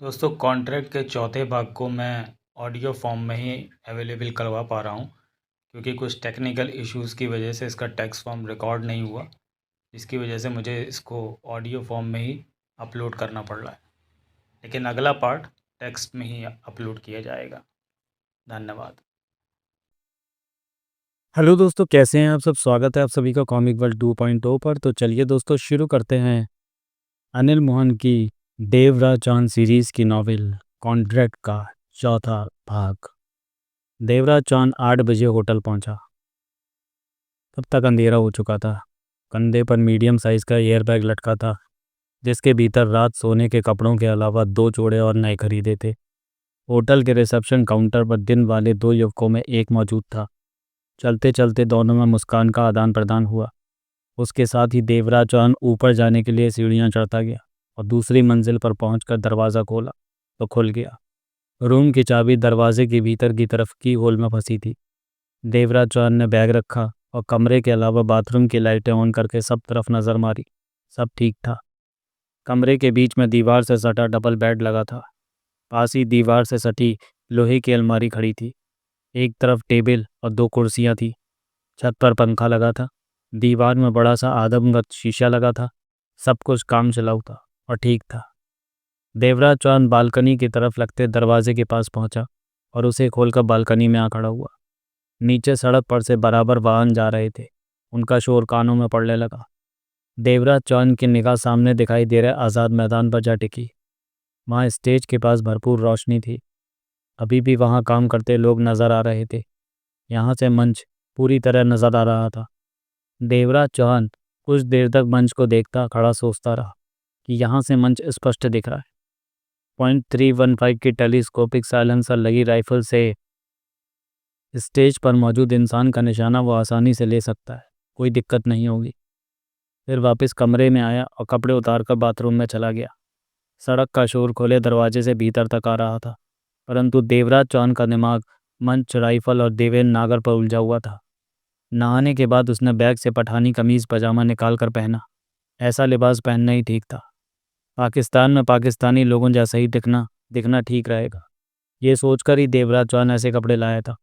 दोस्तों कॉन्ट्रैक्ट के चौथे भाग को मैं ऑडियो फॉर्म में ही अवेलेबल करवा पा रहा हूँ क्योंकि कुछ टेक्निकल इश्यूज़ की वजह से इसका टेक्स्ट फॉर्म रिकॉर्ड नहीं हुआ, जिसकी वजह से मुझे इसको ऑडियो फॉर्म में ही अपलोड करना पड़ रहा है। लेकिन अगला पार्ट टेक्स्ट में ही अपलोड किया जाएगा। धन्यवाद। हेलो दोस्तों, कैसे हैं आप सब। स्वागत है आप सभी का कॉमिक वर्ल्ड 2.0 पर। तो चलिए दोस्तों शुरू करते हैं अनिल मोहन की देवराज चांद सीरीज़ की नॉवेल कॉन्ट्रैक्ट का चौथा भाग। देवराज चांद 8 बजे होटल पहुंचा। तब तक अंधेरा हो चुका था। कंधे पर मीडियम साइज़ का एयरबैग लटका था, जिसके भीतर रात सोने के कपड़ों के अलावा 2 जोड़े और नए खरीदे थे। होटल के रिसेप्शन काउंटर पर दिन वाले 2 युवकों में एक मौजूद था। चलते चलते दोनों में मुस्कान का आदान प्रदान हुआ। उसके साथ ही देवराज चौहान ऊपर जाने के लिए सीढ़ियां चढ़ता गया और दूसरी मंजिल पर पहुंचकर दरवाज़ा खोला तो खुल गया। रूम की चाबी दरवाजे के भीतर की तरफ की होल में फंसी थी। देवराज चौहान ने बैग रखा और कमरे के अलावा बाथरूम की लाइटें ऑन करके सब तरफ नज़र मारी। सब ठीक था। कमरे के बीच में दीवार से सटा डबल बेड लगा था। पास ही दीवार से सटी लोहे की अलमारी खड़ी थी। एक तरफ टेबल और 2 कुर्सियां थी। छत पर पंखा लगा था। दीवार में बड़ा सा आदमगत शीशा लगा था। सब कुछ काम चलाऊ था और ठीक था। देवराज चौहान बालकनी की तरफ लगते दरवाजे के पास पहुंचा और उसे खोलकर बालकनी में आ खड़ा हुआ। नीचे सड़क पर से बराबर वाहन जा रहे थे। उनका शोर कानों में पड़ने लगा। देवराज चौहान की निगाह सामने दिखाई दे रहे आज़ाद मैदान पर जा टिकी। वहाँ स्टेज के पास भरपूर रोशनी थी। अभी भी वहाँ काम करते लोग नजर आ रहे थे। यहाँ से मंच पूरी तरह नजर आ रहा था। देवराज चौहान कुछ देर तक मंच को देखता खड़ा सोचता रहा कि यहाँ से मंच स्पष्ट दिख रहा है। .315 की टेलीस्कोपिक साइलेंसर लगी राइफल से स्टेज पर मौजूद इंसान का निशाना वो आसानी से ले सकता है। कोई दिक्कत नहीं होगी। फिर वापस कमरे में आया और कपड़े उतारकर बाथरूम में चला गया। सड़क का शोर खोले दरवाजे से भीतर तक आ रहा था, परंतु देवराज चौहान का दिमाग मंच, राइफल और देवेंद्र नागर पर उलझा हुआ था। नहाने के बाद उसने बैग से पठानी कमीज पजामा निकाल कर पहना। ऐसा लिबास पहनना ही ठीक था। पाकिस्तान में पाकिस्तानी लोगों जैसा ही दिखना ठीक रहेगा। ये सोचकर ही देवराज चौहान ऐसे कपड़े लाया था।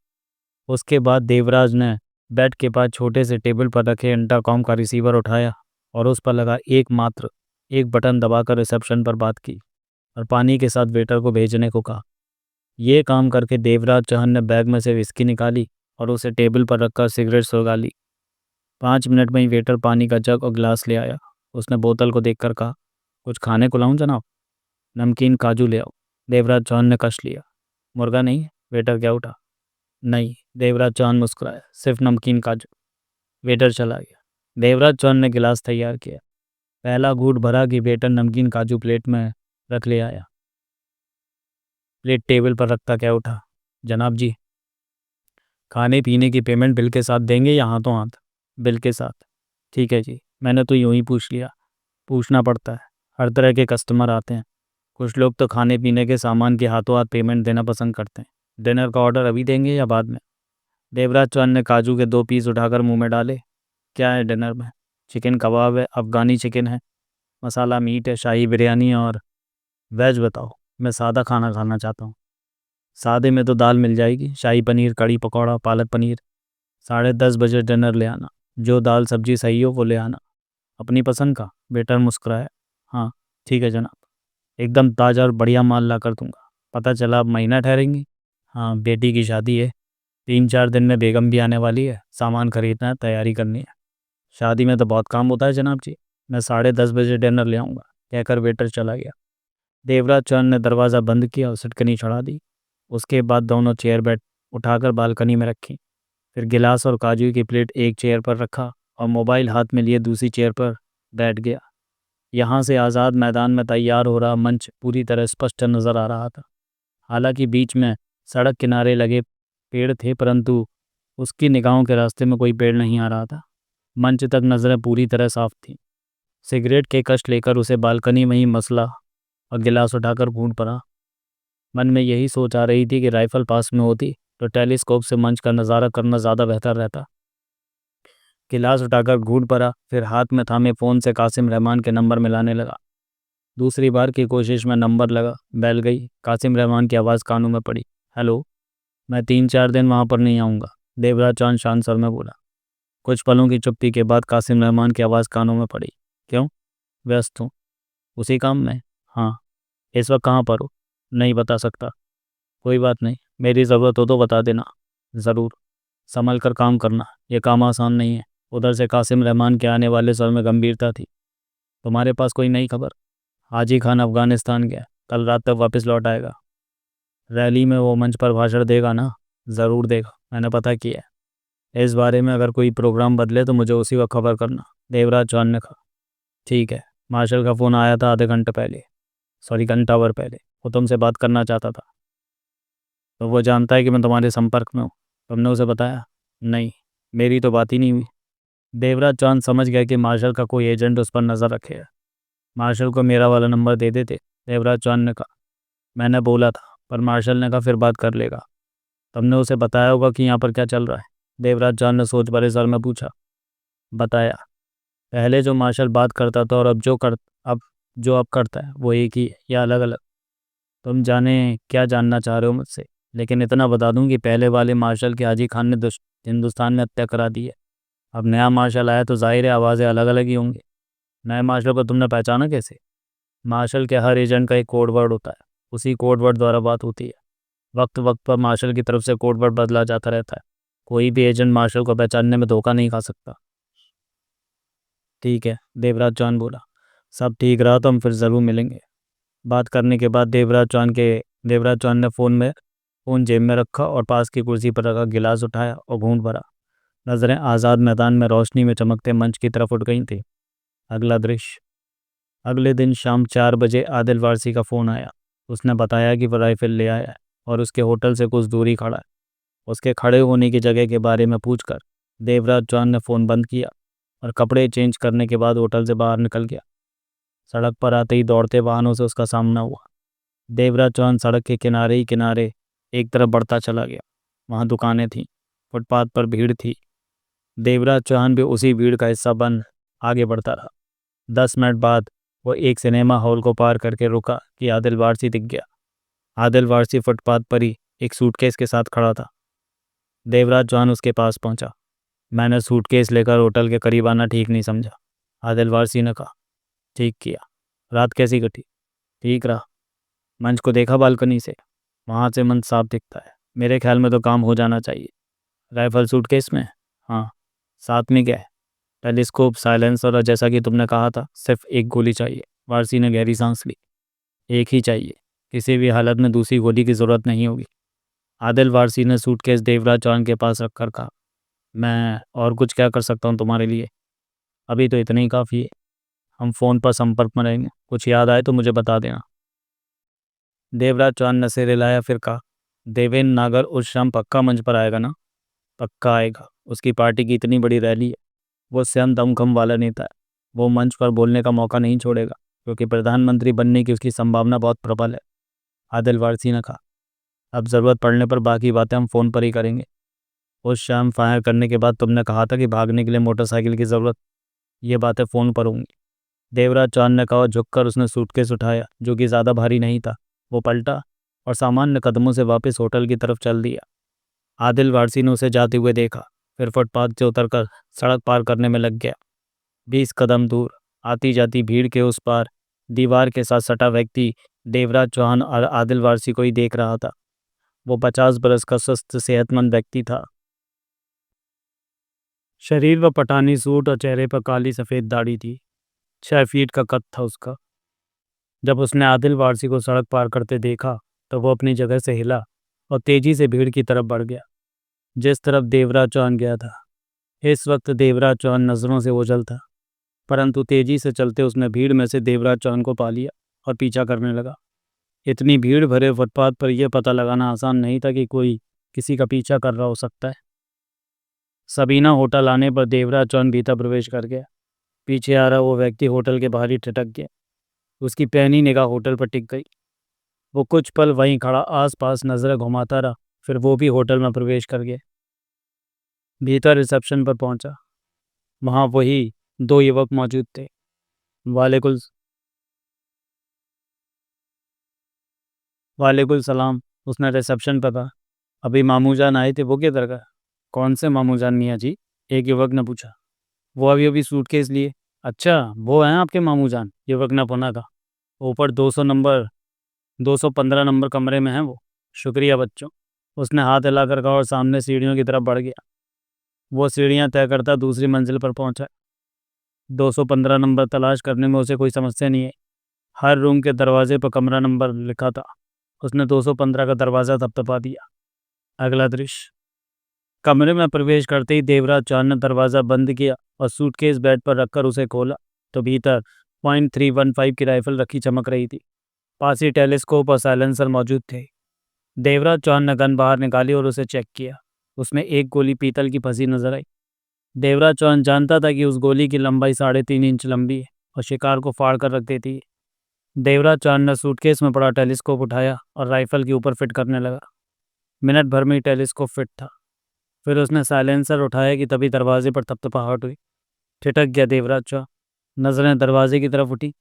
उसके बाद देवराज ने बेड के पास छोटे से टेबल पर रखे इंटरकॉम का रिसीवर उठाया और उस पर लगा एक बटन दबाकर रिसेप्शन पर बात की और पानी के साथ वेटर को भेजने को कहा। ये काम करके देवराज चौहान ने बैग में से विस्की निकाली और उसे टेबल पर रखकर सिगरेट सुलगा ली। 5 मिनट में ही वेटर पानी का जग और गिलास ले आया। उसने बोतल को देखकर कहा, कुछ खाने को लाऊं जनाब? नमकीन काजू ले आओ। देवराज चौहान ने कश लिया। मुर्गा नहीं? वेटर क्या उठा। नहीं, देवराज चौहान मुस्कुराया, सिर्फ नमकीन काजू। वेटर चला गया। देवराज चौहान ने गिलास तैयार किया। पहला घूंट भरा कि वेटर नमकीन काजू प्लेट में रख ले आया। प्लेट टेबल पर रखता क्या उठा, जनाब जी, खाने पीने की पेमेंट बिल के साथ देंगे या हाथों हाथ? बिल के साथ। ठीक है जी, मैंने तो यूं ही पूछ लिया। पूछना पड़ता है, हर तरह के कस्टमर आते हैं। कुछ लोग तो खाने पीने के सामान के हाथों हाथ पेमेंट देना पसंद करते हैं। डिनर का ऑर्डर अभी देंगे या बाद में? देवराज चौहान ने काजू के 2 पीस उठाकर मुंह में डाले। क्या है डिनर में? चिकन कबाब है, अफ़गानी चिकन है, मसाला मीट है, शाही बिरयानी और वेज बताओ। मैं सादा खाना खाना चाहता हूँ। सादे में तो दाल मिल जाएगी, शाही पनीर, कड़ी पकौड़ा, पालक पनीर। 10:30 बजे डिनर ले आना। जो दाल सब्जी सही हो वो ले आना। अपनी पसंद का? वेटर मुस्कुराया। हाँ ठीक है जनाब, एकदम ताज़ा और बढ़िया माल ला कर दूंगा। पता चला आप महीना ठहरेंगी? हाँ, बेटी की शादी है। 3-4 दिन में बेगम भी आने वाली है। सामान खरीदना है, तैयारी करनी है। शादी में तो बहुत काम होता है जनाब जी। मैं 10:30 बजे डिनर ले आऊँगा, कहकर वेटर चला गया। देवराज चौहान ने दरवाज़ा बंद किया और सिटकनी चढ़ा दी। उसके बाद दोनों चेयर बेड उठाकर बालकनी में रखी। फिर गिलास और काजू की प्लेट एक चेयर पर रखा और मोबाइल हाथ में लिए दूसरी चेयर पर बैठ गया। यहाँ से आज़ाद मैदान में तैयार हो रहा मंच पूरी तरह स्पष्ट नज़र आ रहा था। हालांकि बीच में सड़क किनारे लगे पेड़ थे, परंतु उसकी निगाहों के रास्ते में कोई पेड़ नहीं आ रहा था। मंच तक नज़रें पूरी तरह साफ थीं। सिगरेट के कश लेकर उसे बालकनी में ही मसला और गिलास उठाकर घूंट पड़ा। मन में यही सोच आ रही थी कि राइफल पास में होती तो टेलीस्कोप से मंच का नज़ारा करना ज़्यादा बेहतर रहता। गिलास उठाकर घूंट पड़ा, फिर हाथ में थामे फ़ोन से कासिम रहमान के नंबर मिलाने लगा। दूसरी बार की कोशिश में नंबर लगा, बेल गई। कासिम रहमान की आवाज़ कानों में पड़ी। हेलो, मैं 3-4 दिन वहाँ पर नहीं आऊँगा, देवराज चौहान शांत स्वर में बोला। कुछ पलों की चुप्पी के बाद कासिम रहमान की आवाज़ कानों में पड़ी। क्यों? व्यस्त हूँ। उसी काम में? हाँ। इस वक्त कहाँ पर हो? नहीं बता सकता। कोई बात नहीं, मेरी ज़रूरत हो तो बता देना। ज़रूर। संभल कर काम करना, ये काम आसान नहीं है। उधर से कासिम रहमान के आने वाले स्वर में गंभीरता थी। तुम्हारे पास कोई नई खबर? हाजी खान अफगानिस्तान गया, कल रात तक वापस लौट आएगा। रैली में वो मंच पर भाषण देगा ना? ज़रूर देगा, मैंने पता किया है। इस बारे में अगर कोई प्रोग्राम बदले तो मुझे उसी वक्त खबर करना, देवराज चौहान ने कहा। ठीक है। मार्शल का फ़ोन आया था आधे घंटे पहले, सॉरी घंटा भर पहले। वो तुमसे बात करना चाहता था। तो वो जानता है कि मैं तुम्हारे संपर्क में हूँ? तुमने उसे बताया? नहीं, मेरी तो बात ही नहीं हुई। देवराज चौहान समझ गया कि मार्शल का कोई एजेंट उस पर नज़र रखे है। मार्शल को मेरा वाला नंबर दे देते, देवराज चौहान ने कहा। मैंने बोला था, पर मार्शल ने कहा फिर बात कर लेगा। तुमने उसे बताया होगा कि यहाँ पर क्या चल रहा है? देवराज चौहान ने सोच भरे स्वर में पूछा। बताया। पहले जो मार्शल बात करता था और अब जो करता है वो एक ही है या अलग अलग? तुम जाने क्या जानना चाह रहे हो मुझसे, लेकिन इतना बता दूं कि पहले वाले मार्शल के हाजी खान ने हिंदुस्तान में हत्या करा दी है। अब नया मार्शल आया तो जाहिर है आवाज़ें अलग अलग ही होंगी। नए मार्शल को तुमने पहचाना कैसे? मार्शल के हर एजेंट का एक कोड वर्ड होता है, उसी कोड वर्ड द्वारा बात होती है। वक्त वक्त पर मार्शल की तरफ से कोड वर्ड बदला जाता रहता है। कोई भी एजेंट मार्शल को पहचानने में धोखा नहीं खा सकता। ठीक है, देवराज चौहान बोला। सब ठीक रहा तो हम फिर ज़रूर मिलेंगे। बात करने के बाद देवराज चौहान ने फ़ोन जेब में रखा और पास की कुर्सी पर रखा गिलास उठाया और घूंट भरा। नज़रें आज़ाद मैदान में रोशनी में चमकते मंच की तरफ उठ गई थी। अगला दृश्य। अगले दिन शाम 4 बजे आदिल वारसी का फ़ोन आया। उसने बताया कि वह राइफल ले आया है और उसके होटल से कुछ दूरी खड़ा है। उसके खड़े होने की जगह के बारे में पूछकर देवराज चौहान ने फ़ोन बंद किया और कपड़े चेंज करने के बाद होटल से बाहर निकल गया। सड़क पर आते ही दौड़ते वाहनों से उसका सामना हुआ। देवराज चौहान सड़क के किनारे ही किनारे एक तरफ बढ़ता चला गया। वहाँ दुकानें थीं, फुटपाथ पर भीड़ थी। देवराज चौहान भी उसी भीड़ का हिस्सा बन आगे बढ़ता रहा। 10 मिनट बाद वो एक सिनेमा हॉल को पार करके रुका कि आदिल वारसी दिख गया। आदिल वारसी फुटपाथ पर ही एक सूटकेस के साथ खड़ा था। देवराज चौहान उसके पास पहुंचा। मैंने सूटकेस लेकर होटल के करीब आना ठीक नहीं समझा, आदिल वारसी ने कहा। ठीक किया। रात कैसी कटी? ठीक रहा। मंच को देखा बालकनी से? वहाँ से मंच साफ दिखता है। मेरे ख्याल में तो काम हो जाना चाहिए। राइफल सूटकेस में? हाँ। साथ में क्या है? टेलीस्कोप, साइलेंसर और जैसा कि तुमने कहा था सिर्फ एक गोली चाहिए। वारसी ने गहरी सांस ली। एक ही चाहिए। किसी भी हालत में दूसरी गोली की ज़रूरत नहीं होगी। आदिल वारसी ने सूटकेस देवराज चौहान के पास रखकर कहा। मैं और कुछ क्या कर सकता हूँ तुम्हारे लिए? अभी तो इतना ही काफ़ी है। हम फ़ोन पर संपर्क में रहेंगे, कुछ याद आए तो मुझे बता देना। देवराज चौहान ने सिर हिलाया, फिर कहा। देवेंद्र नागर उस शाम पक्का मंच पर आएगा ना? पक्का आएगा। उसकी पार्टी की इतनी बड़ी रैली है। वो स्वयं दमखम वाला नेता है। वो मंच पर बोलने का मौका नहीं छोड़ेगा, क्योंकि प्रधानमंत्री बनने की उसकी संभावना बहुत प्रबल है। आदिल वारसी ने कहा। अब ज़रूरत पड़ने पर बाकी बातें हम फ़ोन पर ही करेंगे। उस शाम फायर करने के बाद तुमने कहा था कि भागने के लिए मोटरसाइकिल की ज़रूरत। ये बातें फ़ोन पर होंगी। देवराज चौहान ने कहा और झुककर उसने सूटकेस उठाया, जो कि ज़्यादा भारी नहीं था। वो पलटा और सामान्य कदमों से वापस होटल की तरफ चल दिया। आदिल वारसी ने उसे जाते हुए देखा, फिर फुटपाथ से उतरकर सड़क पार करने में लग गया। 20 कदम दूर आती जाती भीड़ के उस पार दीवार के साथ सटा व्यक्ति देवराज चौहान और आदिल वारसी को ही देख रहा था। वो 50 बरस का स्वस्थ सेहतमंद व्यक्ति था। शरीर व पठानी सूट और चेहरे पर काली सफ़ेद दाढ़ी थी। 6 फीट का कद था उसका। जब उसने आदिल वारसी को सड़क पार करते देखा तो वो अपनी जगह से हिला और तेजी से भीड़ की तरफ बढ़ गया, जिस तरफ देवराज चौहान गया था। इस वक्त देवराज चौहान नज़रों से ओझल था, परंतु तेजी से चलते उसने भीड़ में से देवराज चौहान को पा लिया और पीछा करने लगा। इतनी भीड़ भरे फुटपाथ पर यह पता लगाना आसान नहीं था कि कोई किसी का पीछा कर रहा हो सकता है। सबीना होटल आने पर देवराज चौहान भीतर प्रवेश कर गया। पीछे आ रहा वो व्यक्ति होटल के बाहर ही ठिठक गया। उसकी पैनी निगाह होटल पर टिक गई। वो कुछ पल वहीं खड़ा आसपास नजरें घुमाता रहा, फिर वो भी होटल में प्रवेश कर गया। भीतर रिसेप्शन पर पहुंचा। वहाँ वही 2 युवक मौजूद थे। वालेकुम वालेकुम सलाम। उसने रिसेप्शन पर कहा। अभी मामू जान आए थे, वो किधर गए? कौन से मामू जान मियाँ जी? एक युवक ने पूछा। वो अभी अभी सूटकेस लिए। अच्छा, वो हैं आपके मामू जान? युवक ने पुनः कहा। ऊपर 215 नंबर कमरे में हैं वो। शुक्रिया बच्चों। उसने हाथ हिलाकर कहा और सामने सीढ़ियों की तरफ बढ़ गया। वो सीढ़ियाँ तय करता दूसरी मंजिल पर पहुंचा। 215 नंबर तलाश करने में उसे कोई समस्या नहीं है। हर रूम के दरवाजे पर कमरा नंबर लिखा था। उसने 215 का दरवाज़ा थपथपा दिया। अगला दृश्य। कमरे में प्रवेश करते ही देवराज चौहान ने दरवाज़ा बंद किया और सूटकेस बेड पर रखकर उसे खोला तो भीतर .315 की राइफल रखी चमक रही थी। पास ही टेलीस्कोप और साइलेंसर मौजूद थे। देवराज चौहान ने गन बाहर निकाली और उसे चेक किया। उसमें एक गोली पीतल की फंसी नजर आई। देवराज चौहान जानता था कि उस गोली की लंबाई 3.5 इंच लंबी है और शिकार को फाड़ कर रख देती है। देवराज चौहान ने सूटकेस में पड़ा टेलीस्कोप उठाया और राइफल के ऊपर फिट करने लगा। मिनट भर में ही टेलीस्कोप फिट था। फिर उसने साइलेंसर उठाया कि तभी दरवाजे पर थपथपाहट हुई। ठिठक गया देवराज चौहान। नजरें दरवाजे की तरफ उठी।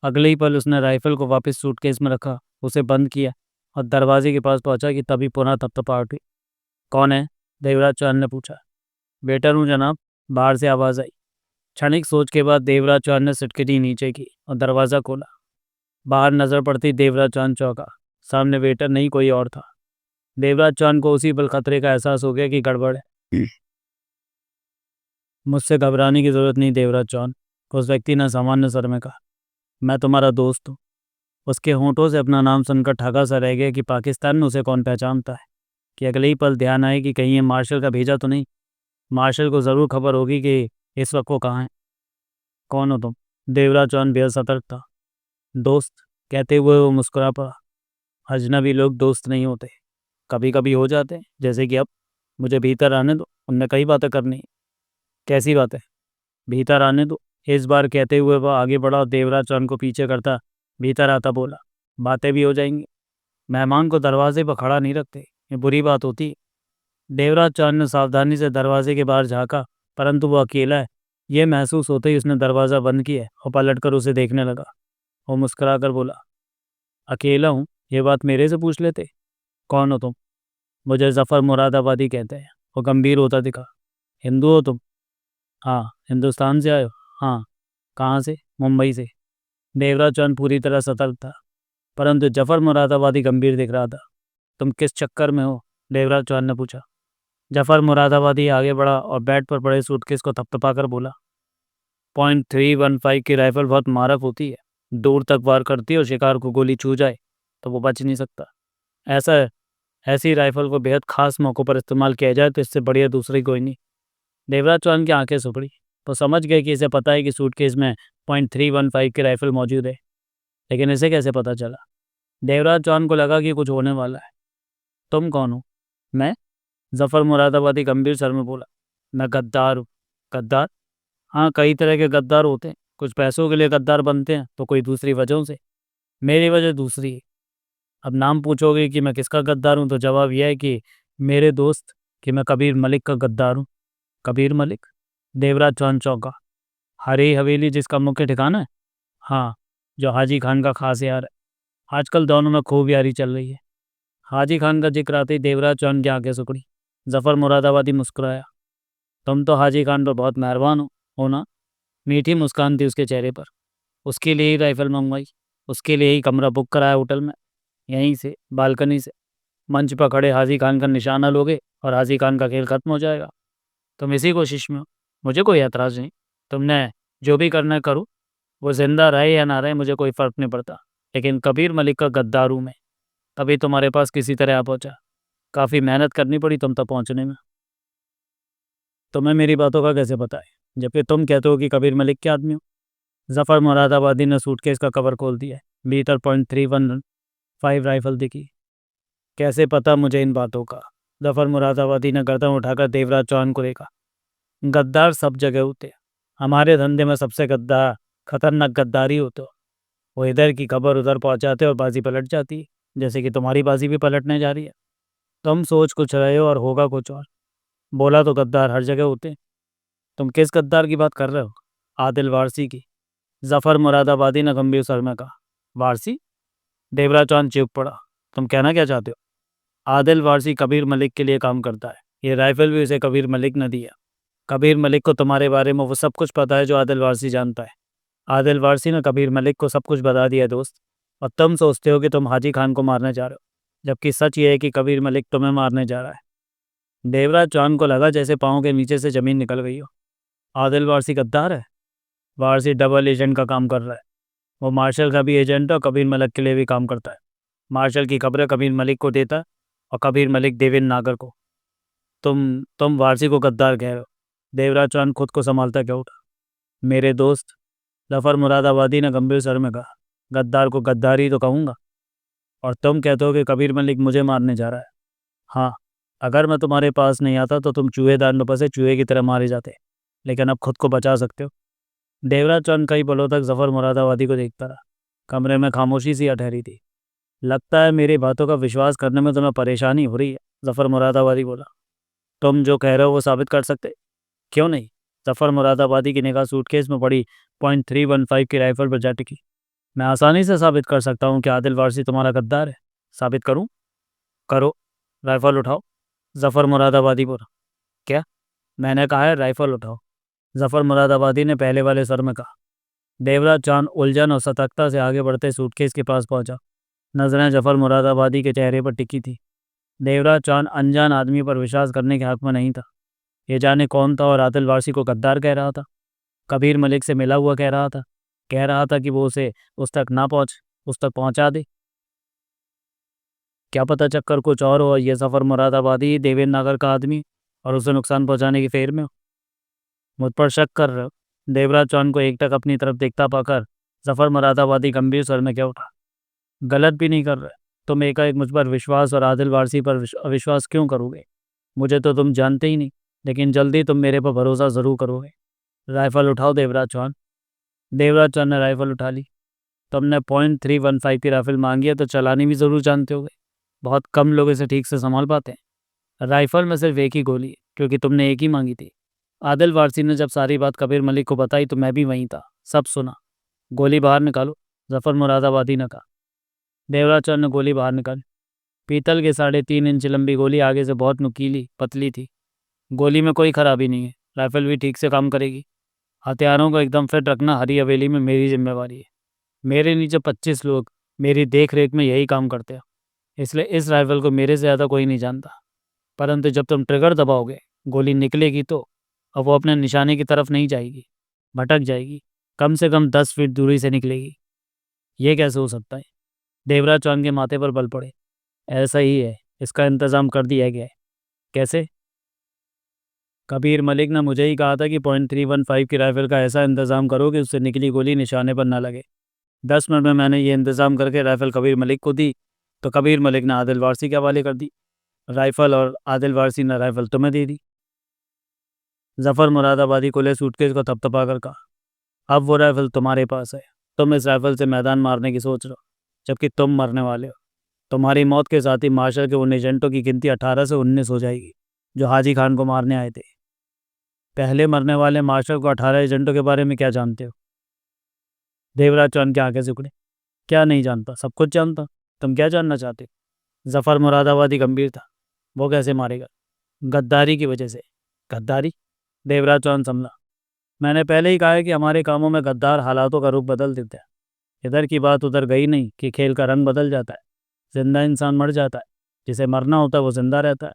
अगले ही पल उसने राइफल को वापस सूटकेस में रखा, उसे बंद किया और दरवाजे के पास पहुंचा कि तभी पुनः थपथपाहट हुई। कौन है? देवराज चौहान ने पूछा। वेटर हूँ जनाब, बाहर से आवाज़ आई। क्षणिक सोच के बाद देवराज चौहान ने सिटकिनी नीचे की और दरवाज़ा खोला। बाहर नजर पड़ती देवराज चौहान चौंका। सामने वेटर नहीं, कोई और था। देवराज चौहान को उसी पल खतरे का एहसास हो गया कि गड़बड़ है। मुझसे घबराने की जरूरत नहीं देवराज चौहान, उस व्यक्ति ने सामान्य स्वर में कहा। मैं तुम्हारा दोस्त हूँ। उसके होंठों से अपना नाम सुनकर ठगा सा रह गया कि पाकिस्तान में उसे कौन पहचानता है। कि अगले ही पल ध्यान आए कि कहीं ये मार्शल का भेजा तो नहीं। मार्शल को ज़रूर खबर होगी कि इस वक्त वो कहाँ है। कौन हो तुम? देवराज चौहान बेहद सतर्क था। दोस्त, कहते हुए वो मुस्कुरा पड़ा। अजनबी लोग दोस्त नहीं होते, कभी कभी हो जाते हैं, जैसे कि अब। मुझे भीतर आने दो, उनने कई बातें करनी है। कैसी बातें? भीतर आने दो, इस बार कहते हुए वह आगे बढ़ा और देवराज चौहान को पीछे करता भीतर आता बोला। बातें भी हो जाएंगी। मेहमान को दरवाजे पर खड़ा नहीं रखते, ये बुरी बात होती है। देवराज चौहान ने सावधानी से दरवाजे के बाहर झांका, परंतु वो अकेला है यह महसूस होते ही उसने दरवाज़ा बंद किया और पलटकर उसे देखने लगा। वो मुस्कुरा कर बोला, अकेला हूँ, ये बात मेरे से पूछ लेते। कौन हो तुम? मुझे जफ़र मुरादाबादी कहते हैं। वो गंभीर होता दिखा। हिंदू हो तुम? हाँ। हिंदुस्तान से आए हो? हाँ। कहाँ से? मुंबई से। देवराज चौहान पूरी तरह सतर्क था, परंतु जफ़र मुरादाबादी गंभीर दिख रहा था। तुम किस चक्कर में हो? देवराज चौहान ने पूछा। जफ़र मुरादाबादी आगे बढ़ा और बेड पर पड़े सूटकेस को थपथपा कर बोला, .315 की राइफल बहुत मारक होती है। दूर तक वार करती है और शिकार को गोली छू जाए तो वो बच नहीं सकता। ऐसा ऐसी राइफल को बेहद खास मौक़ों पर इस्तेमाल किया जाए तो इससे बढ़िया दूसरी कोई नहीं। देवराज चौहान की आंखें सिकुड़ी। वो समझ गए कि इसे पता है कि सूटकेस में .315 की राइफल मौजूद है, लेकिन इसे कैसे पता चला? देवराज चौहान को लगा कि कुछ होने वाला है। तुम कौन हो? मैं? जफ़र मुरादाबादी गंभीर स्वर में बोला। मैं गद्दार हूँ। गद्दार? हाँ, कई तरह के गद्दार होते हैं। कुछ पैसों के लिए गद्दार बनते हैं तो कोई दूसरी वजहों से। मेरी वजह दूसरी है। अब नाम पूछोगे कि मैं किसका गद्दार हूँ तो जवाब यह है कि मेरे दोस्त, कि मैं कबीर मलिक का गद्दार हूँ। कबीर मलिक? देवराज चौहान चौंका। हरी हवेली जिसका मुख्य ठिकाना है? हाँ, जो हाजी खान का खास यार है। आजकल दोनों में खूब यारी चल रही है। हाजी खान का जिक्र आते ही देवराज चौहान की आंखें सिकुड़ी। जफ़र मुरादाबादी मुस्कुराया। तुम तो हाजी खान पर बहुत मेहरबान हो ना? मीठी मुस्कान थी उसके चेहरे पर। उसके लिए ही राइफल मंगवाई, उसके लिए ही कमरा बुक कराया होटल में, यहीं से बालकनी से। मंच पर खड़े हाजी खान का निशाना लोगे और हाजी खान का खेल खत्म हो जाएगा। तुम इसी कोशिश में हो। मुझे कोई एतराज़ नहीं। तुमने जो भी करना है करो। वो जिंदा रहे या ना रहे मुझे कोई फ़र्क नहीं पड़ता, लेकिन कबीर मलिक का गद्दार हूँ मैं। तभी तुम्हारे पास किसी तरह आ पहुँचा। काफ़ी मेहनत करनी पड़ी तुम तक पहुँचने में। तुम्हें मेरी बातों का कैसे पता है, जबकि तुम कहते हो कि कबीर मलिक के आदमी हो? जफ़र मुरादाबादी ने सूटकेस का कवर खोल दिया। भीतर .315 राइफल दिखी। कैसे पता मुझे इन बातों का? जफ़र मुरादाबादी ने गर्दन उठाकर देवराज चौहान को देखा। गद्दार सब जगह होते हैं, हमारे धंधे में सबसे खतरनाक गद्दारी होते हो। वो इधर की खबर उधर पहुंचाते और बाजी पलट जाती है, जैसे कि तुम्हारी बाजी भी पलटने जा रही है। तुम सोच कुछ रहे हो और होगा कुछ और। बोला तो गद्दार हर जगह होते हैं। तुम किस गद्दार की बात कर रहे हो? आदिल वारसी की। जफ़र मुरादाबादी ने गंभीर स्वर में कहा। वारसी? देवराज चौहान चुप पड़ा। तुम कहना क्या चाहते हो? आदिल वारसी कबीर मलिक के लिए काम करता है। ये राइफल भी उसे कबीर मलिक ने दिया। कबीर मलिक को तुम्हारे बारे में वो सब कुछ पता है जो आदिल वारसी जानता है। आदिल वारसी ने कबीर मलिक को सब कुछ बता दिया दोस्त। और तुम सोचते हो कि तुम हाजी खान को मारने जा रहे हो, जबकि सच ये है कि कबीर मलिक तुम्हें मारने जा रहा है। देवराज चौहान को लगा जैसे पाँव के नीचे से ज़मीन निकल गई हो। आदिल वारसी गद्दार है। वारसी डबल एजेंट का काम कर रहा है। वो मार्शल का भी एजेंट है और कबीर मलिक के लिए भी काम करता है। मार्शल की खबरें कबीर मलिक को देता है और कबीर मलिक देवेंद्र नागर को। तुम वारसी को गद्दार कह रहे हो। देवराज चौहान खुद को संभालता क्या उठा। मेरे दोस्त, जफर मुरादाबादी ने गंभीर स्वर में कहा, गद्दार को गद्दारी तो कहूँगा। और तुम कहते हो कि कबीर मलिक मुझे मारने जा रहा है। हाँ, अगर मैं तुम्हारे पास नहीं आता तो तुम चूहेदार में फंसे चूहे की तरह मारे जाते, लेकिन अब खुद को बचा सकते हो। देवराज चौहान कई पलों तक जफर मुरादाबादी को देखता रहा। कमरे में खामोशी सी ठहरी थी। लगता है मेरी बातों का विश्वास करने में तुम्हें परेशानी हो रही है, जफर मुरादाबादी बोला। तुम जो कह रहे हो वो साबित कर सकते? क्यों नहीं? जफर मुरादाबादी की निगाह सूटकेस में पड़ी .315 की राइफल पर जा टिकी। मैं आसानी से साबित कर सकता हूँ कि आदिल वारसी तुम्हारा गद्दार है। साबित करूँ? करो, राइफल उठाओ, जफर मुरादाबादी बोला। क्या? मैंने कहा है राइफल उठाओ, जफर मुरादाबादी ने पहले वाले सर में कहा। देवराज चांद उलझन और सतर्कता से आगे बढ़ते सूटकेस के पास पहुंचा। नजरें जफर मुरादाबादी के चेहरे पर टिकी थी। देवराज चांद अनजान आदमी पर विश्वास करने के हक में नहीं था। ये जाने कौन था और आदिल वारसी को गद्दार कह रहा था। कबीर मलिक से मिला हुआ कह रहा था कि वो उसे उस तक पहुंचा दे। क्या पता चक्कर कुछ और हो, ये सफ़र मुरादाबादी देवेंद्र नागर का आदमी और उसे नुकसान पहुंचाने की फेर में हो। मुझ पर शक कर रहे हो? देवराज चौहान को एकटक अपनी तरफ देखता पाकर जफर मुरादाबादी गंभीर स्वर में क्या उठा। गलत भी नहीं कर रहे। तुम एकाएक मुझ पर विश्वास और आदिल वारसी पर अविश्वास क्यों करोगे? मुझे तो तुम जानते ही नहीं, लेकिन जल्दी तुम मेरे पर भरोसा ज़रूर करोगे। राइफल उठाओ देवराज चौहान। देवराज चौहान ने राइफल उठा ली। तुमने .315 की राइफल मांगी है तो चलानी भी ज़रूर जानते होगे। बहुत कम लोग इसे ठीक से संभाल पाते हैं। राइफल में सिर्फ एक ही गोली है, क्योंकि तुमने एक ही मांगी थी। आदिल वारसी ने जब सारी बात कबीर मलिक को बताई तो मैं भी वहीं था, सब सुना। गोली बाहर निकालो, जफर मुरादाबादी ने कहा। देवराज चौहान ने गोली बाहर निकाली। पीतल के 3.5 इंच लंबी गोली आगे से बहुत नुकीली पतली थी। गोली में कोई खराबी नहीं है, राइफल भी ठीक से काम करेगी। हथियारों को एकदम फिट रखना हरी हवेली में मेरी जिम्मेवारी है। मेरे नीचे 25 लोग मेरी देख रेख में यही काम करते हैं, इसलिए इस राइफल को मेरे से ज़्यादा कोई नहीं जानता। परंतु जब तुम ट्रिगर दबाओगे, गोली निकलेगी तो अब वो अपने निशाने की तरफ नहीं जाएगी, भटक जाएगी। कम से कम 10 फीट दूरी से निकलेगी। ये कैसे हो सकता है? देवराज चौहान के माथे पर बल पड़े। ऐसा ही है, इसका इंतज़ाम कर दिया गया है। कैसे? कबीर मलिक ने मुझे ही कहा था कि .315 की राइफल का ऐसा इंतज़ाम करो कि उससे निकली गोली निशाने पर ना लगे। 10 मिनट में मैंने ये इंतज़ाम करके राइफल कबीर मलिक को दी तो कबीर मलिक ने आदिल वारसी के हवाले कर दी। राइफल और आदिल वारसी ने राइफल तुम्हें दे दी। जफर मुरादाबादी को ले सूटकेस को थपथपा कर कहा, अब वो राइफल तुम्हारे पास है। तुम इस राइफल से मैदान मारने की सोच रहे हो, जबकि तुम मरने वाले हो। तुम्हारी मौत के साथ ही मार्शल के उन एजेंटों की गिनती 18 से 19 हो जाएगी जो हाजी खान को मारने आए थे। पहले मरने वाले मार्शल को 18 एजेंटों के बारे में क्या जानते हो? देवराज चौहान के आगे सिकुड़े। क्या नहीं जानता? सब कुछ जानता। तुम क्या जानना चाहते हो? जफर मुरादाबादी गंभीर था। वो कैसे मारेगा? गद्दारी की वजह से। गद्दारी? देवराज चौहान समझा। मैंने पहले ही कहा है कि हमारे कामों में गद्दार हालातों का रुख बदल देते हैं। इधर की बात उधर गई नहीं कि खेल का रंग बदल जाता है। जिंदा इंसान मर जाता है, जिसे मरना होता है वो जिंदा रहता है।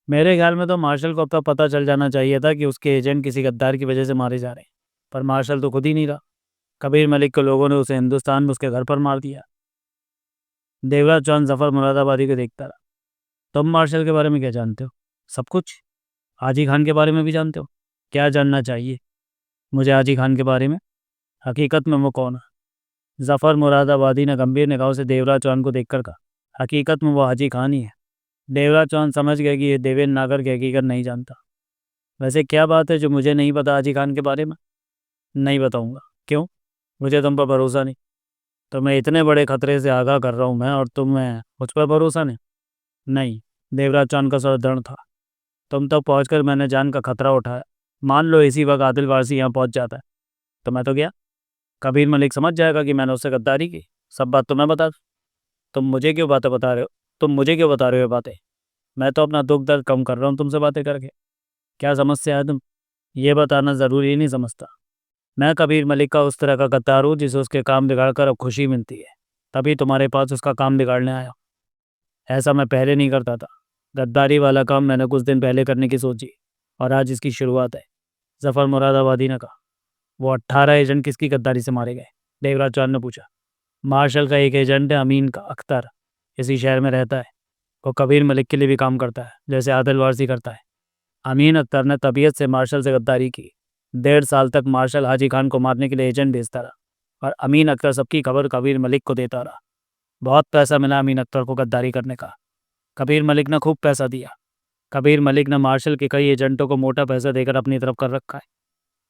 मेरे ख्याल में तो मार्शल को अब तक पता चल जाना चाहिए था कि उसके एजेंट किसी गद्दार की वजह से मारे जा रहे हैं, पर मार्शल तो खुद ही नहीं रहा। कबीर मलिक के लोगों ने उसे हिंदुस्तान में उसके घर पर मार दिया। देवराज चौहान जफर मुरादाबादी को देखता रहा। तुम मार्शल के बारे में क्या जानते हो? सब कुछ। हाजी खान के बारे में भी जानते हो? क्या जानना चाहिए मुझे हाजी खान के बारे में? हकीकत में वो कौन है? जफर मुरादाबादी ने गंभीर निगाहों से देवराज चौहान को देखकर कहा, हकीकत में वो हाजी खान ही है। देवराज चौहान समझ गया कि ये देवेंद्र नागर की हकीकत नहीं जानता। वैसे क्या बात है जो मुझे नहीं पता हाजी खान के बारे में? नहीं बताऊंगा। क्यों? मुझे तुम पर भरोसा नहीं। तो मैं इतने बड़े खतरे से आगाह कर रहा हूँ मैं, और तुम्हें मुझ पर भरोसा नहीं? नहीं। देवराज चौहान का स्वर दृढ़ था। तुम तक पहुंचकर मैंने जान का खतरा उठाया। मान लो इसी वक्त आदिल वारसी यहाँ पहुंच जाता है तो मैं तो गया। कबीर मलिक समझ जाएगा कि मैंने उससे गद्दारी की। सब बात तुम्हें बता दूं। तुम मुझे क्यों बातें बता रहे हो? तुम मुझे क्यों बता रहे हो ये बातें? मैं तो अपना दुख दर्द कम कर रहा हूँ तुमसे बातें करके। क्या समस्या है तुम? ये बताना ज़रूरी नहीं समझता। मैं कबीर मलिक का उस तरह का गद्दार हूँ जिसे उसके काम बिगाड़ कर अब खुशी मिलती है, तभी तुम्हारे पास उसका काम बिगाड़ने आया। ऐसा मैं पहले नहीं करता था। गद्दारी वाला काम मैंने कुछ दिन पहले करने की सोची और आज इसकी शुरुआत है। जफ़र मुरादाबादी ने कहा। वो 18 एजेंट किसकी गद्दारी से मारे गए? देवराज चौहान ने पूछा। मार्शल का एक एजेंट है, अमीन का अख्तर। इसी शहर में रहता है। वो कबीर मलिक के लिए भी काम करता है, जैसे आदिल वारसी करता है। अमीन अख्तर ने तबीयत से मार्शल से गद्दारी की। 1.5 साल तक मार्शल हाजी खान को मारने के लिए एजेंट भेजता रहा और अमीन अख्तर सबकी खबर कबीर मलिक को देता रहा। बहुत पैसा मिला अमीन अख्तर को गद्दारी करने का। कबीर मलिक ने खूब पैसा दिया। कबीर मलिक ने मार्शल के कई एजेंटों को मोटा पैसा देकर अपनी तरफ कर रखा है।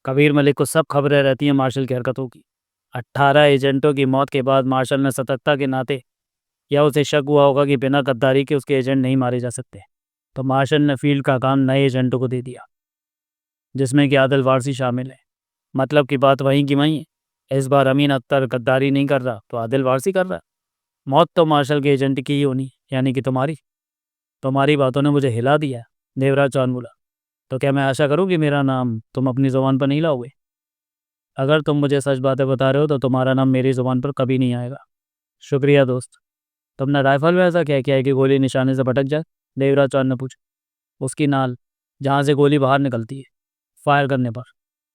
कबीर मलिक को सब खबरें रहती हैं मार्शल की हरकतों की। 18 एजेंटों की मौत के बाद मार्शल ने सतर्कता के नाते, या उसे शक हुआ होगा कि बिना गद्दारी के उसके एजेंट नहीं मारे जा सकते, तो मार्शल ने फील्ड का काम नए एजेंटों को दे दिया, जिसमें कि आदिल वारसी शामिल है। मतलब की बात वहीं की वहीं है। इस बार अमीन अख्तर गद्दारी नहीं कर रहा तो आदिल वारसी कर रहा है। मौत तो मार्शल के एजेंट की ही होनी, यानी कि तुम्हारी। तुम्हारी बातों ने मुझे हिला दिया। देवराज चौहान बोला। तो क्या मैं आशा करूँ कि मेरा नाम तुम अपनी ज़ुबान पर नहीं लाओगे? अगर तुम मुझे सच बातें बता रहे हो तो तुम्हारा नाम मेरी ज़ुबान पर कभी नहीं आएगा। शुक्रिया दोस्त। तुमने राइफल में ऐसा क्या किया है कि गोली निशाने से भटक जाए? देवराज चौहान ने पूछा। उसकी नाल, जहाँ से गोली बाहर निकलती है, फायर करने पर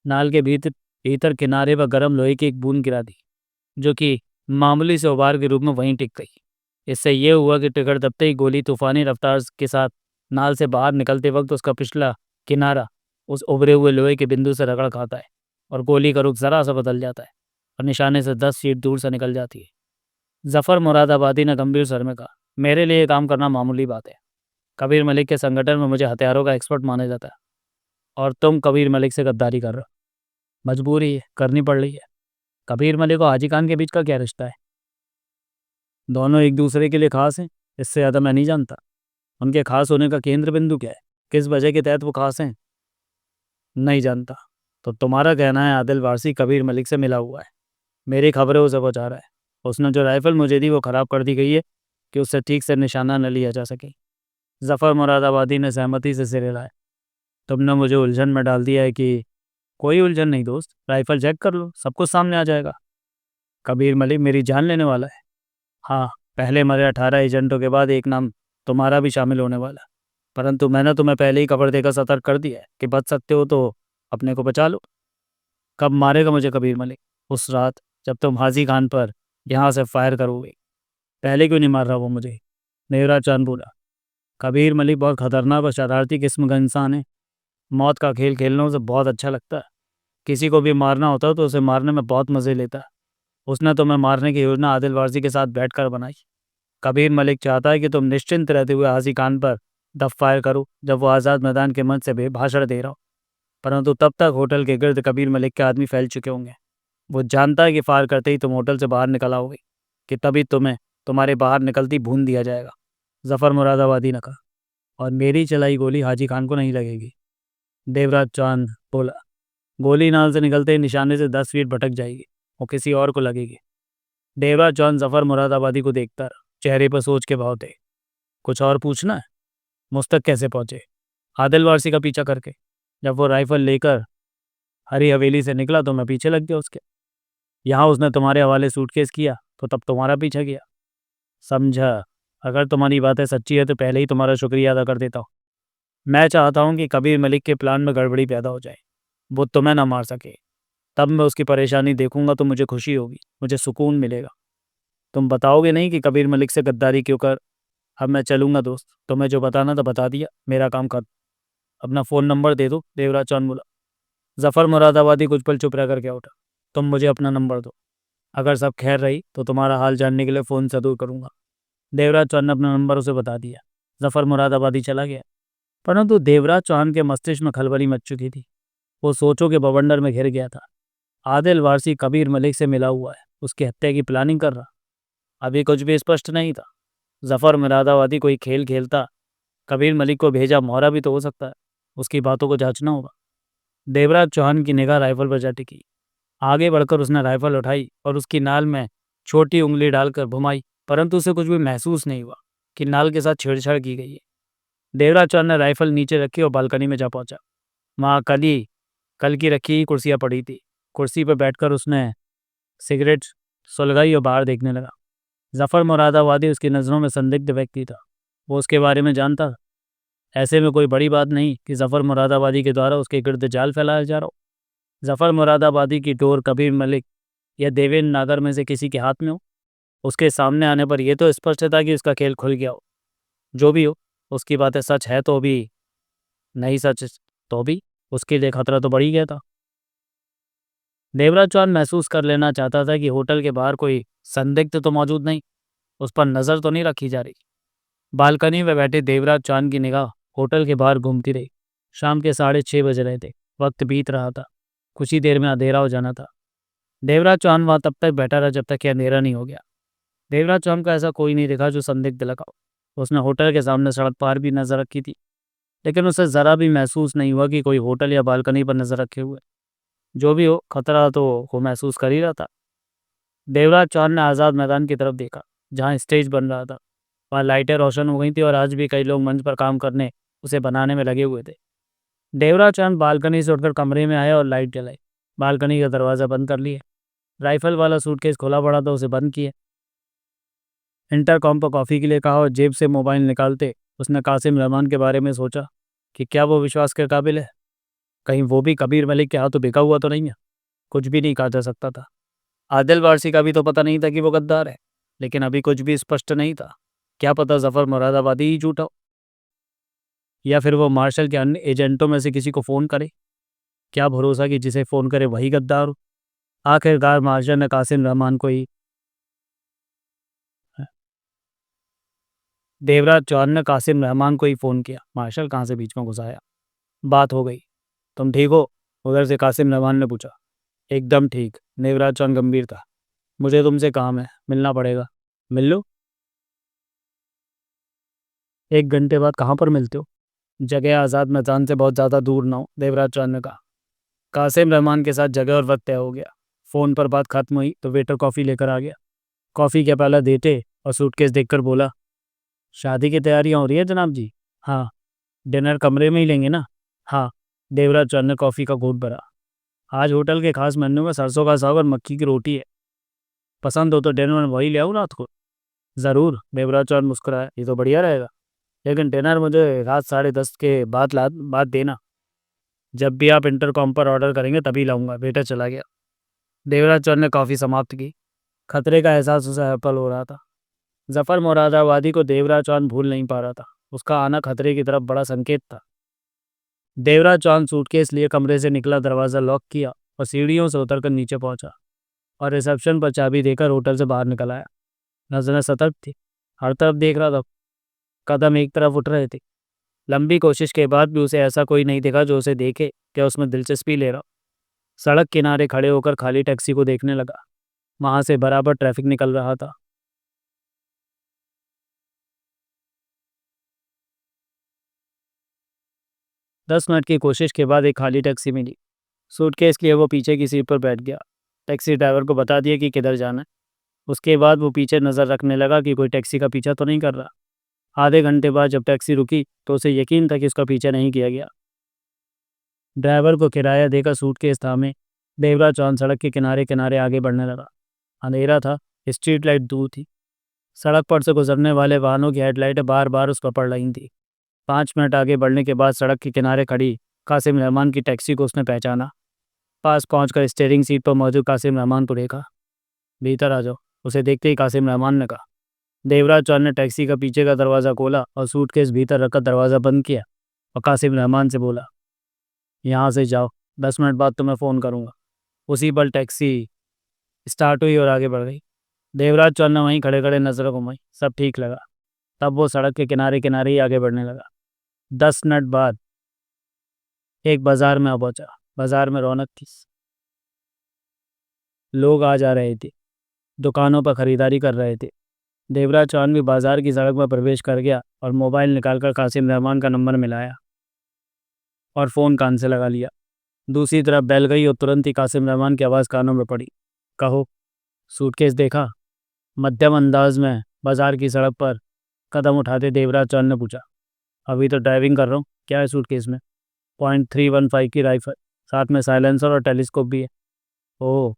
नाल के भीतर भीतर किनारे पर गर्म लोहे की एक बूंद गिरा दी, जो कि मामूली से उबार के रूप में वहीं टिक गई। इससे यह हुआ कि टिकट दबते ही गोली तूफानी रफ्तार के साथ नाल से बाहर निकलते वक्त उसका पिछला किनारा उस उभरे हुए लोहे के बिंदु से रगड़ खाता है और गोली का रुख ज़रा सा बदल जाता है और निशाने से 10 फीट दूर से निकल जाती है। जफ़र मुरादाबादी ने गंभीर स्वर में कहा। मेरे लिए ये काम करना मामूली बात है। कबीर मलिक के संगठन में मुझे हथियारों का एक्सपर्ट माना जाता है, और तुम कबीर मलिक से गद्दारी कर रहे हो। मजबूरी है, करनी पड़ रही है। कबीर मलिक और हाजी खान के बीच का क्या रिश्ता है? दोनों एक दूसरे के लिए खास हैं, इससे ज़्यादा मैं नहीं जानता। उनके खास होने का केंद्र बिंदु क्या है? किस वजह के तहत वो खास हैं? नहीं जानता। तो तुम्हारा कहना है आदिल वारसी कबीर मलिक से मिला हुआ है। मेरी खबरें उसे पहुंचा रहा है। उसने जो राइफल मुझे दी वो ख़राब कर दी गई है कि उससे ठीक से निशाना न लिया जा सके। जफ़र मुरादाबादी ने सहमति से सिर हिलाया। तुमने मुझे उलझन में डाल दिया है कि। कोई उलझन नहीं दोस्त, राइफल चेक कर लो, सब कुछ सामने आ जाएगा। कबीर मलिक मेरी जान लेने वाला है। हाँ, पहले मरे 18 एजेंटों के बाद एक नाम तुम्हारा भी शामिल होने वाला है। परंतु मैंने तुम्हें पहले ही खबर देकर सतर्क कर दिया है कि बच सकते हो तो अपने को बचा लो। कब मारेगा मुझे कबीर मलिक? उस रात जब तुम हाजी खान पर यहाँ से फायर करोगे। पहले क्यों नहीं मार रहा वो मुझे? देवराज चांद बोला। कबीर मलिक बहुत खतरनाक और शरारती किस्म का इंसान है। मौत का खेल खेलना उसे बहुत अच्छा लगता है। किसी को भी मारना होता तो उसे मारने में बहुत मज़े लेता है। उसने तुम्हें मारने की योजना आदिल वारसी के साथ बैठकर बनाई। कबीर मलिक चाहता है कि तुम निश्चिंत रहते हुए हाजी खान पर दफ फायर करो जब वो आज़ाद मैदान के मंच से भाषण दे रहा हो। परंतु तब तक होटल के गिर्द कबीर मलिक के आदमी फैल चुके होंगे। वो जानता है कि फायर करते ही तुम होटल से बाहर निकल आओगे, कि तभी तुम्हें तुम्हारे बाहर निकलती भून दिया जाएगा। जफ़र मुरादाबादी ने कहा। और मेरी चलाई गोली हाजी खान को नहीं लगेगी। देवराज चांद बोला। गोली नाल से निकलते ही निशाने से 10 फीट भटक जाएगी और किसी और को लगेगी। देवराज चांद जफ़र मुरादाबादी को देखता रहा, चेहरे पर सोच के भाव थे। कुछ और पूछना है? मुझ तक कैसे पहुंचे? आदिल वारसी का पीछा करके। जब वो राइफल लेकर हरी हवेली से निकला तो मैं पीछे लग गया उसके। यहाँ उसने तुम्हारे हवाले सूटकेस किया तो तब तुम्हारा पीछा किया। समझा। अगर तुम्हारी बातें सच्ची है तो पहले ही तुम्हारा शुक्रिया अदा कर देता हूँ। मैं चाहता हूँ कि कबीर मलिक के प्लान में गड़बड़ी पैदा हो जाए, वो तुम्हें ना मार सके। तब मैं उसकी परेशानी देखूंगा तो मुझे खुशी होगी, मुझे सुकून मिलेगा। तुम बताओगे नहीं कि कबीर मलिक से गद्दारी क्यों कर? अब मैं चलूंगा दोस्त, तुम्हें जो बताना था बता दिया, मेरा काम कर। अपना फ़ोन नंबर दे दो। देवराज चौहान बोला। जफ़र मुरादाबादी कुछ पल चुप रह कर क्या उठा। तुम मुझे अपना नंबर दो। अगर सब खैर रही तो तुम्हारा हाल जानने के लिए फ़ोन ज़रूर करूँगा। देवराज चौहान ने अपना नंबर उसे बता दिया। जफ़र मुरादाबादी चला गया। परंतु देवराज चौहान के मस्तिष्क में खलबली मच चुकी थी। वो सोचों के बवंडर में घिर गया था। आदिल वारसी कबीर मलिक से मिला हुआ है, उसकी हत्या की प्लानिंग कर रहा। अभी कुछ भी स्पष्ट नहीं था। जफ़र मुरादाबादी कोई खेल खेलता, कबीर मलिक को भेजा मोहरा भी तो हो सकता है। उसकी बातों को जांचना होगा। देवराज चौहान की निगाह राइफल पर जा टिकी। आगे बढ़कर उसने राइफल उठाई और उसकी नाल में छोटी उंगली डालकर घुमाई परंतु उसे कुछ भी महसूस नहीं हुआ कि नाल के साथ छेड़छाड़ की गई है। देवराज चौहान ने राइफल नीचे रखी और बालकनी में जा पहुंचा। वहाँ कल की रखी कुर्सियाँ पड़ी थी। कुर्सी पर बैठकर उसने सिगरेट सुलगाई और बाहर देखने लगा। जफ़र मुरादाबादी उसकी नज़रों में संदिग्ध व्यक्ति था। वो उसके बारे में जानता था। ऐसे में कोई बड़ी बात नहीं कि जफ़र मुरादाबादी के द्वारा उसके गिर्द जाल फैलाया जा रहा हो। जफ़र मुरादाबादी की डोर कबीर मलिक या देवेंद्र नागर में से किसी के हाथ में हो। उसके सामने आने पर यह तो स्पष्ट था कि उसका खेल खुल गया हो। जो भी हो, उसकी बातें सच है तो भी, नहीं सच तो भी, उसके लिए खतरा तो बढ़ ही गया था। देवराज चौहान महसूस कर लेना चाहता था कि होटल के बाहर कोई संदिग्ध तो मौजूद नहीं, उस पर नज़र तो नहीं रखी जा रही। बालकनी में बैठे देवराज चौहान की निगाह होटल के बाहर घूमती रही। शाम के 6:30 बज रहे थे। वक्त बीत रहा था। कुछ ही देर में अंधेरा हो जाना था। देवराज चौहान वहाँ तब तक बैठा रहा जब तक कि अंधेरा नहीं हो गया। देवराज चौहान को ऐसा कोई नहीं दिखा जो संदिग्ध लगा हो। उसने होटल के सामने सड़क पार भी नजर रखी थी, लेकिन उसे ज़रा भी महसूस नहीं हुआ कि कोई होटल या बालकनी पर नजर रखे हुए। जो भी हो, खतरा तो वो महसूस कर ही रहा था। देवराज चौहान ने आज़ाद मैदान की तरफ देखा, जहाँ स्टेज बन रहा था। वहाँ लाइटें रोशन हो गई थी और आज भी कई लोग मंच पर काम करने, उसे बनाने में लगे हुए थे। देवराज चौहान बालकनी से उठकर कमरे में आया और लाइट जलाई। बालकनी का दरवाज़ा बंद कर लिया। राइफल वाला सूटकेस खुला पड़ा था, उसे बंद किया। इंटरकॉम पर कॉफ़ी के लिए कहा और जेब से मोबाइल निकालते उसने कासिम रहमान के बारे में सोचा कि क्या वो विश्वास के काबिल है। कहीं वो भी कबीर मलिक के हाथों बिका हुआ तो नहीं है। कुछ भी नहीं कहा जा सकता था। आदिल वारसी का भी तो पता नहीं था कि वो गद्दार है, लेकिन अभी कुछ भी स्पष्ट नहीं था। क्या पता जफ़र मुरादाबादी ही झूठा हो, या फिर वो मार्शल के अन्य एजेंटों में से किसी को फ़ोन करे। क्या भरोसा कि जिसे फ़ोन करे वही गद्दार हो। आखिरकार मार्शल ने कासिम रहमान को ही देवराज चौहान ने कासिम रहमान को ही फ़ोन किया। मार्शल कहाँ से बीच में घुस आया। बात हो गई। तुम ठीक हो? उधर से कासिम रहमान ने पूछा। एकदम ठीक। देवराज चौहान गंभीर था। मुझे तुमसे काम है, मिलना पड़ेगा। मिल लो। 1 घंटे बाद कहाँ पर मिलते हो? जगह आज़ाद मैदान से बहुत ज़्यादा दूर ना हो, देवराज चौहान ने कहा। कासिम रहमान के साथ जगह और वक्त तय हो गया। फ़ोन पर बात खत्म हुई तो वेटर कॉफ़ी लेकर आ गया। कॉफ़ी का प्याला देते और सूटकेस देखकर बोला, शादी की तैयारियां हो रही है जनाब जी? हाँ। डिनर कमरे में ही लेंगे ना? हाँ। देवराज चौहान ने कॉफ़ी का घूंट भरा। आज होटल के खास मेन्यू में सरसों का साग और मक्की की रोटी है। पसंद हो तो डिनर में वही ले आऊँ रात को? ज़रूर। देवराज चौहान मुस्कुराया। ये तो बढ़िया रहेगा, लेकिन डिनर मुझे रात 10:30 के बाद देना। जब भी आप इंटरकॉम पर ऑर्डर करेंगे तभी लाऊंगा। वेटर चला गया। देवराज चौहान ने कॉफ़ी समाप्त की। खतरे का एहसास उसे हर्पल हो रहा था। जफ़र मुरादाबादी को देवराज चौहान भूल नहीं पा रहा था। उसका आना खतरे की तरफ बड़ा संकेत था। देवराज चौहान सूटकेस लिए कमरे से निकला, दरवाज़ा लॉक किया और सीढ़ियों से उतरकर नीचे पहुंचा और रिसेप्शन पर चाबी देकर होटल से बाहर निकल आया। नजरें सतर्क थी। हर तरफ देख रहा था। कदम एक तरफ उठ रहे थे। लंबी कोशिश के बाद भी उसे ऐसा कोई नहीं दिखा जो उसे देखे क्या उसमें दिलचस्पी ले रहा। सड़क किनारे खड़े होकर खाली टैक्सी को देखने लगा। वहां से बराबर ट्रैफिक निकल रहा था। 10 मिनट की कोशिश के बाद एक खाली टैक्सी मिली। सूटकेस लिए वो पीछे की सीट पर बैठ गया। टैक्सी ड्राइवर को बता दिया कि किधर जाना है। उसके बाद वो पीछे नज़र रखने लगा कि कोई टैक्सी का पीछा तो नहीं कर रहा। आधे घंटे बाद जब टैक्सी रुकी तो उसे यकीन था कि उसका पीछा नहीं किया गया। ड्राइवर को किराया देकर सूटकेस थामे देवराज चौहान सड़क के किनारे किनारे आगे बढ़ने लगा। अंधेरा था। स्ट्रीट लाइट दूर थी। सड़क पर से गुजरने वाले वाहनों की हेडलाइटें बार बार उस पर पड़ रही थी। 5 मिनट आगे बढ़ने के बाद सड़क के किनारे खड़ी कासिम रहमान की टैक्सी को उसने पहचाना। पास पहुंचकर स्टीयरिंग सीट पर मौजूद कासिम रहमान को देखा। भीतर आ जाओ, उसे देखते ही कासिम रहमान ने कहा। देवराज चौहान ने टैक्सी का पीछे का दरवाज़ा खोला और सूटकेस भीतर रखकर दरवाज़ा बंद किया और कासिम रहमान से बोला, यहाँ से जाओ, 10 मिनट बाद तुम्हें फ़ोन करूँगा। उसी पल टैक्सी स्टार्ट हुई और आगे बढ़ गई। देवराज चौहान ने वहीं खड़े खड़े नजर घुमाई। सब ठीक लगा। तब वो सड़क के किनारे किनारे ही आगे बढ़ने लगा। 10 मिनट बाद एक बाजार में आ पहुंचा। बाजार में रौनक थी। लोग आ जा रहे थे। दुकानों पर खरीदारी कर रहे थे। देवराज चौहान भी बाजार की सड़क में प्रवेश कर गया और मोबाइल निकालकर कासिम रहमान का नंबर मिलाया और फ़ोन कान से लगा लिया। दूसरी तरफ बेल गई और तुरंत ही कासिम रहमान की आवाज़ कानों में पड़ी। कहो। सूटकेस देखा? मध्यम अंदाज में बाजार की सड़क पर कदम उठाते देवराज चौहान ने पूछा। अभी तो ड्राइविंग कर रहा हूँ, क्या है सूटकेस में? .315 की राइफल, साथ में साइलेंसर और टेलीस्कोप भी है। ओह,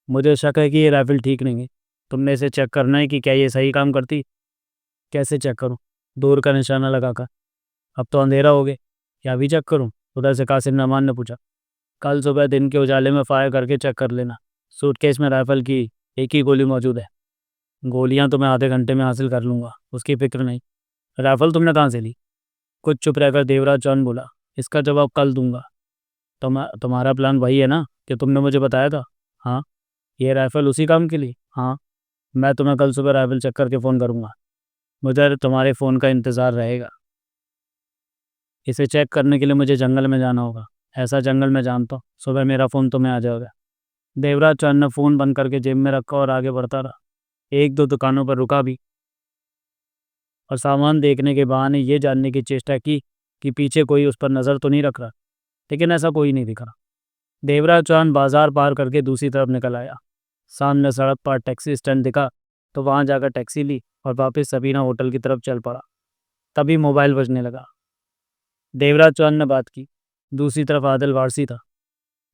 मुझे शक है कि ये राइफल ठीक नहीं है। तुमने इसे चेक करना है कि क्या ये सही काम करती? कैसे चेक करूँ? दूर का निशाना लगाकर। अब तो अंधेरा हो गया, क्या अभी चेक करूँ? उधर से कासिम रहमान ने पूछा। कल सुबह दिन के उजाले में फायर करके चेक कर लेना। सूटकेस में राइफल की एक ही गोली मौजूद है। गोलियां तो मैं आधे घंटे में हासिल कर लूँगा, उसकी फिक्र नहीं। राइफल तुमने कहाँ से ली? कुछ चुप रहकर देवराज चौहान बोला। इसका जवाब कल दूंगा। तुम्हारा प्लान वही है ना कि तुमने मुझे बताया था? हाँ। ये राइफल उसी काम के लिए? हाँ। मैं तुम्हें कल सुबह राइफल चेक करके फ़ोन करूँगा। मुझे तुम्हारे फ़ोन का इंतज़ार रहेगा। इसे चेक करने के लिए मुझे जंगल में जाना होगा। ऐसा जंगल में जानता हूँ, सुबह मेरा फ़ोन तुम्हें आ जाएगा। देवराज चौहान ने फ़ोन बंद करके जेब में रखा और आगे बढ़ता रहा। एक दो दुकानों पर रुका भी और सामान देखने के बहाने ये जानने की चेष्टा की कि पीछे कोई उस पर नज़र तो नहीं रख रहा, लेकिन ऐसा कोई नहीं दिख रहा। देवराज चौहान बाजार पार करके दूसरी तरफ निकल आया। सामने सड़क पर टैक्सी स्टैंड दिखा तो वहां जाकर टैक्सी ली और वापस सबीना होटल की तरफ चल पड़ा। तभी मोबाइल बजने लगा। देवराज चौहान ने बात की। दूसरी तरफ आदिल वारसी था।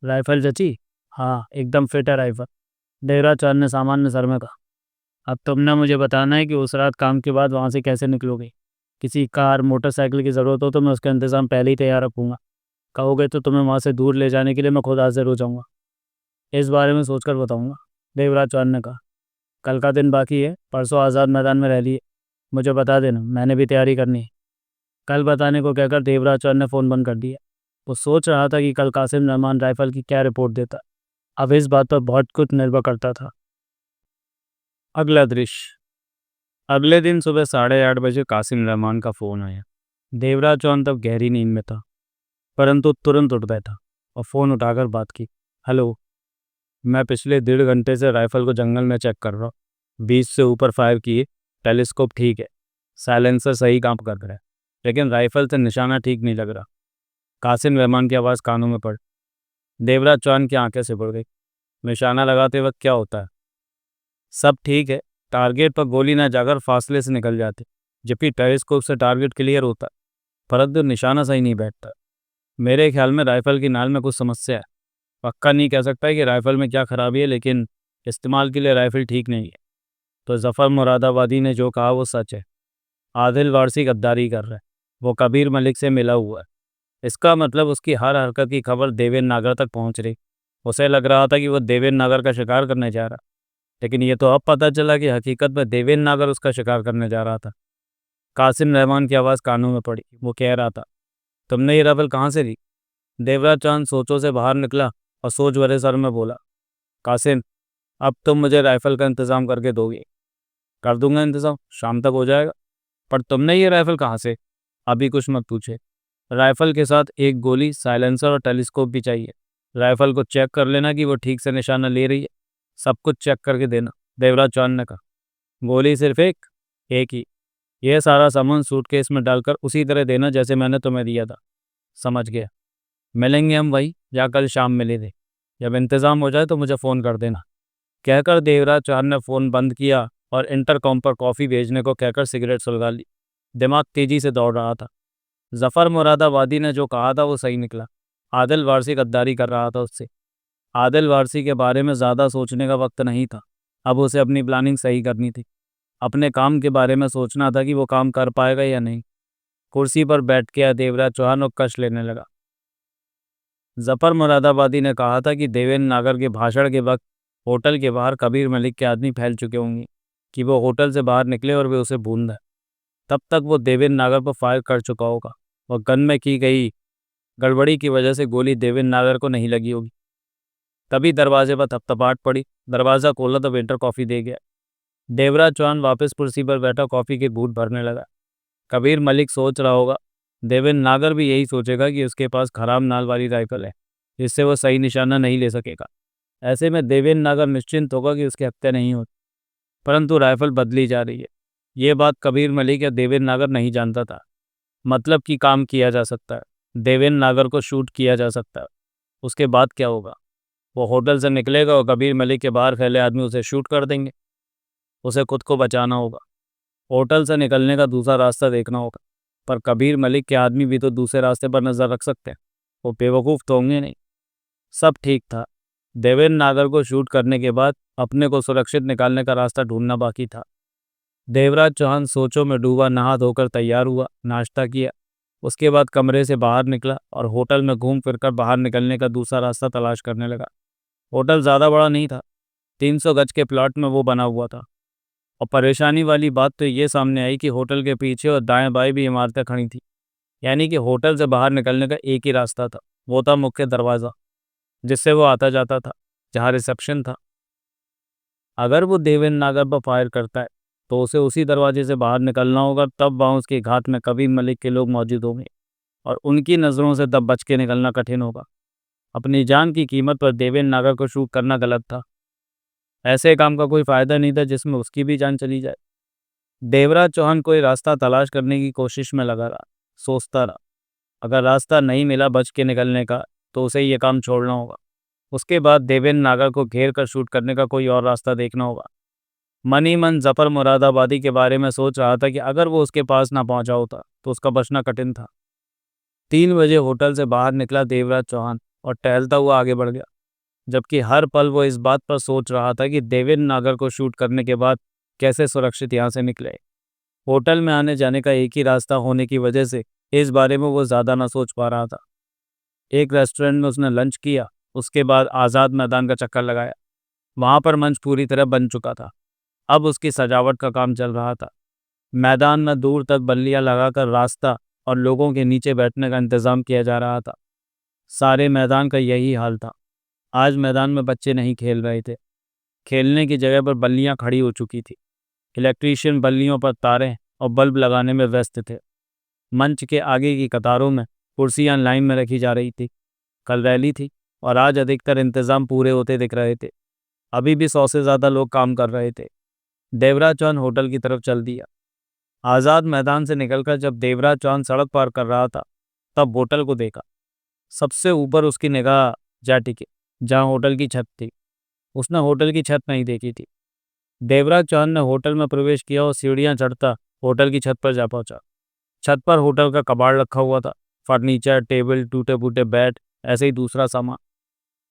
राइफल जची? हाँ, एकदम फिट है राइफल। देवराज चौहान ने सामान्य सर में कहा। अब तुमने मुझे बताना है कि उस रात काम के बाद वहाँ से कैसे निकलोगे। किसी कार मोटरसाइकिल की ज़रूरत हो तो मैं उसका इंतज़ाम पहले ही तैयार रखूँगा। कहोगे तो तुम्हें वहाँ से दूर ले जाने के लिए मैं खुद हाजिर हो जाऊँगा। इस बारे में सोचकर बताऊँगा, देवराज चौहान ने कहा। कल का दिन बाकी है, परसों आज़ाद मैदान में रैली है, मुझे बता देना, मैंने भी तैयारी करनी है। कल बताने को कहकर देवराज चौहान ने फ़ोन बंद कर दिया। वो सोच रहा था कि कल कासिम रहमान राइफल की क्या रिपोर्ट देता। अब इस बात पर बहुत कुछ निर्भर करता था। अगला दृश्य। अगले दिन सुबह 8:30 बजे कासिम रहमान का फ़ोन आया। देवराज चौहान तब गहरी नींद में था, परंतु तुरंत उठ बैठा और फ़ोन उठाकर बात की। हेलो, मैं पिछले 1.5 घंटे से राइफल को जंगल में चेक कर रहा हूँ। 20 से ऊपर फायर किए, टेलीस्कोप ठीक है, साइलेंसर सही काम कर रहा है, लेकिन राइफल से निशाना ठीक नहीं लग रहा। कासिम रहमान की आवाज़ कानों में पड़। देवराज चौहान की आंखें सिकुड़ गई। निशाना लगाते वक्त क्या होता है? सब ठीक है, टारगेट पर गोली ना जाकर फासले से निकल जाती, जबकि टेलीस्कोप से टारगेट क्लियर होता, परंतु निशाना सही नहीं बैठता। मेरे ख्याल में राइफल की नाल में कुछ समस्या है। पक्का नहीं कह सकता कि राइफल में क्या खराबी है, लेकिन इस्तेमाल के लिए राइफल ठीक नहीं है। तो जफ़र मुरादाबादी ने जो कहा वो सच है। आदिल वारसी गद्दारी कर रहा है, वो कबीर मलिक से मिला हुआ है। इसका मतलब उसकी हर हरकत की खबर देवेंद्र नागर तक पहुंच रही। उसे लग रहा था कि वो देवेंद्र नागर का शिकार करने जा रहा, लेकिन ये तो अब पता चला कि हकीकत में देवेंद्र नागर उसका शिकार करने जा रहा था। कासिम रहमान की आवाज़ कानों में पड़ी। वो कह रहा था, तुमने ये राइफल कहाँ से ली? देवराज चौहान सोचों से बाहर निकला और सोच भरे सर में बोला, कासिम, अब तुम मुझे राइफल का इंतज़ाम करके दोगे। कर दूंगा इंतज़ाम, शाम तक हो जाएगा। पर तुमने ये राइफल कहाँ से? अभी कुछ मत पूछे। राइफल के साथ एक गोली, साइलेंसर और टेलीस्कोप भी चाहिए। राइफल को चेक कर लेना कि वो ठीक से निशाना ले रही है। सब कुछ चेक करके देना, देवराज चौहान ने कहा। गोली सिर्फ एक ही। यह सारा सामान सूटकेस में डालकर उसी तरह देना जैसे मैंने तुम्हें दिया था। समझ गया। मिलेंगे हम वही, या कल शाम मिले थे। जब इंतज़ाम हो जाए तो मुझे फ़ोन कर देना। कहकर देवराज चौहान ने फ़ोन बंद किया और इंटरकॉम पर कॉफ़ी भेजने को कहकर सिगरेट सुलगा ली। दिमाग तेज़ी से दौड़ रहा था। जफ़र मुरादाबादी ने जो कहा था वो सही निकला। आदिल वारसी गद्दारी कर रहा था उससे। आदिल वारसी के बारे में ज़्यादा सोचने का वक्त नहीं था। अब उसे अपनी प्लानिंग सही करनी थी। अपने काम के बारे में सोचना था कि वो काम कर पाएगा या नहीं। कुर्सी पर बैठ गया देवराज चौहान और कश लेने लगा। जफ़र मुरादाबादी ने कहा था कि देवेंद्र नागर के भाषण के वक्त होटल के बाहर कबीर मलिक के आदमी फैल चुके होंगे कि वो होटल से बाहर निकले और वे उसे भून दें। तब तक वो देवेंद्र नागर पर फायर कर चुका होगा और गन में की गई गड़बड़ी की वजह से गोली देवेंद्र नागर को नहीं लगी होगी। तभी दरवाजे पर थपथपाहट पड़ी। दरवाज़ा खोला तो वेटर कॉफ़ी दे गया। देवराज चौहान वापस कुर्सी पर बैठा कॉफ़ी की घूंट भरने लगा। कबीर मलिक सोच रहा होगा, देवेंद्र नागर भी यही सोचेगा कि उसके पास खराब नाल वाली राइफल है, जिससे वो सही निशाना नहीं ले सकेगा। ऐसे में देवेंद्र नागर निश्चिंत होगा कि उसकी हत्या नहीं होती। परंतु राइफल बदली जा रही है, ये बात कबीर मलिक या देवेंद्र नागर नहीं जानता था। मतलब कि काम किया जा सकता है, देवेंद्र नागर को शूट किया जा सकता है। उसके बाद क्या होगा? वो होटल से निकलेगा और कबीर मलिक के बाहर फैले आदमी उसे शूट कर देंगे। उसे खुद को बचाना होगा। होटल से निकलने का दूसरा रास्ता देखना होगा। पर कबीर मलिक के आदमी भी तो दूसरे रास्ते पर नज़र रख सकते हैं, वो बेवकूफ़ तो होंगे नहीं। सब ठीक था। देवेंद्र नागर को शूट करने के बाद अपने को सुरक्षित निकालने का रास्ता ढूंढना बाकी था। देवराज चौहान सोचों में डूबा नहा धोकर तैयार हुआ, नाश्ता किया, उसके बाद कमरे से बाहर निकला और होटल में घूम फिरकर बाहर निकलने का दूसरा रास्ता तलाश करने लगा। होटल ज़्यादा बड़ा नहीं था, 300 गज के प्लॉट में वो बना हुआ था। और परेशानी वाली बात तो ये सामने आई कि होटल के पीछे और दाएं बाएं भी इमारतें खड़ी थी। यानी कि होटल से बाहर निकलने का एक ही रास्ता था, वो था मुख्य दरवाज़ा, जिससे वो आता जाता था, जहाँ रिसेप्शन था। अगर वो देवेंद्र नागर पर फायर करता है तो उसे उसी दरवाजे से बाहर निकलना होगा, तब वहाँ उसके घात में कबीर मलिक के लोग मौजूद होंगे और उनकी नज़रों से तब बच के निकलना कठिन होगा। अपनी जान की कीमत पर देवेंद्र नागर को शूट करना गलत था। ऐसे काम का कोई फ़ायदा नहीं था जिसमें उसकी भी जान चली जाए। देवराज चौहान कोई रास्ता तलाश करने की कोशिश में लगा रहा, सोचता रहा। अगर रास्ता नहीं मिला बच के निकलने का तो उसे ये काम छोड़ना होगा। उसके बाद देवेंद्र नागर को घेर कर शूट करने का कोई और रास्ता देखना होगा। मन ही मन जफर मुरादाबादी के बारे में सोच रहा था कि अगर वो उसके पास ना पहुंचा होता तो उसका बचना कठिन था। 3 बजे होटल से बाहर निकला देवराज चौहान और टहलता हुआ आगे बढ़ गया, जबकि हर पल वो इस बात पर सोच रहा था कि देवेंद्र नागर को शूट करने के बाद कैसे सुरक्षित यहाँ से निकले। होटल में आने जाने का एक ही रास्ता होने की वजह से इस बारे में वो ज़्यादा ना सोच पा रहा था। एक रेस्टोरेंट में उसने लंच किया, उसके बाद आज़ाद मैदान का चक्कर लगाया। वहाँ पर मंच पूरी तरह बन चुका था, अब उसकी सजावट का काम चल रहा था। मैदान में दूर तक बल्लियाँ लगाकर रास्ता और लोगों के नीचे बैठने का इंतज़ाम किया जा रहा था। सारे मैदान का यही हाल था। आज मैदान में बच्चे नहीं खेल रहे थे, खेलने की जगह पर बल्लियाँ खड़ी हो चुकी थी। इलेक्ट्रीशियन बल्लियों पर तारें और बल्ब लगाने में व्यस्त थे। मंच के आगे की कतारों में कुर्सियां लाइन में रखी जा रही थी। कल रैली थी और आज अधिकतर इंतज़ाम पूरे होते दिख रहे थे। अभी भी 100 से ज़्यादा लोग काम कर रहे थे। देवराज चौहान होटल की तरफ चल दिया। आज़ाद मैदान से निकलकर जब देवराज चौहान सड़क पार कर रहा था तब होटल को देखा। सबसे ऊपर उसकी निगाह जा टिकी जहाँ होटल की छत थी। उसने होटल की छत नहीं देखी थी। देवराज चौहान ने होटल में प्रवेश किया और सीढ़ियाँ चढ़ता होटल की छत पर जा पहुंचा। छत पर होटल का कबाड़ रखा हुआ था, फर्नीचर, टेबल, टूटे फूटे बेड, ऐसे ही दूसरा सामान।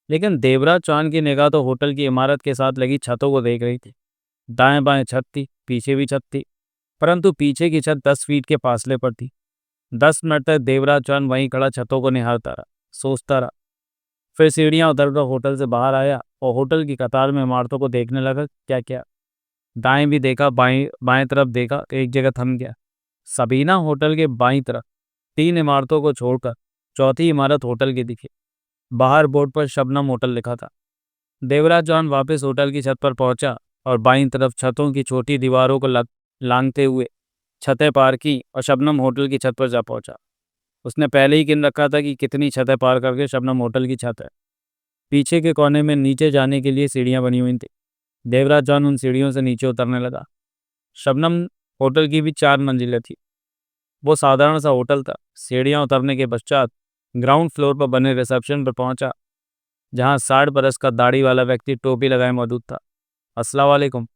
लेकिन देवराज चौहान की निगाह तो होटल की इमारत के साथ लगी छतों को देख रही थी। दाएं बाएं छत थी, पीछे भी छत थी, परंतु पीछे की छत 10 फीट के फासले पर थी। 10 मिनट तक देवराज चौहान वहीं खड़ा छतों को निहारता रहा, सोचता रहा। फिर सीढ़ियाँ उतरकर होटल से बाहर आया और होटल की कतार में इमारतों को देखने लगा। क्या क्या दाएं भी देखा, बाएं बाएं तरफ देखा तो एक जगह थम गया। सबीना होटल के बाईं तरफ 3 इमारतों को छोड़कर चौथी इमारत होटल की दिखी। बाहर बोर्ड पर शबनम होटल लिखा था। देवराज चौहान वापस होटल की छत पर पहुंचा और बाईं तरफ छतों की छोटी दीवारों को लांघते हुए छतें पार की और शबनम होटल की छत पर जा पहुंचा। उसने पहले ही गिन रखा था कि कितनी छतें पार करके शबनम होटल की छत है। पीछे के कोने में नीचे जाने के लिए सीढ़ियां बनी हुई थी। देवराज चौहान उन सीढ़ियों से नीचे उतरने लगा। शबनम होटल की भी 4 मंजिलें थी। वो साधारण सा होटल था। सीढ़ियाँ उतरने के पश्चात ग्राउंड फ्लोर पर बने रिसेप्शन पर पहुंचा, जहां 60 बरस का दाढ़ी वाला व्यक्ति टोपी लगाए मौजूद था। अस्सलाम वालेकुम,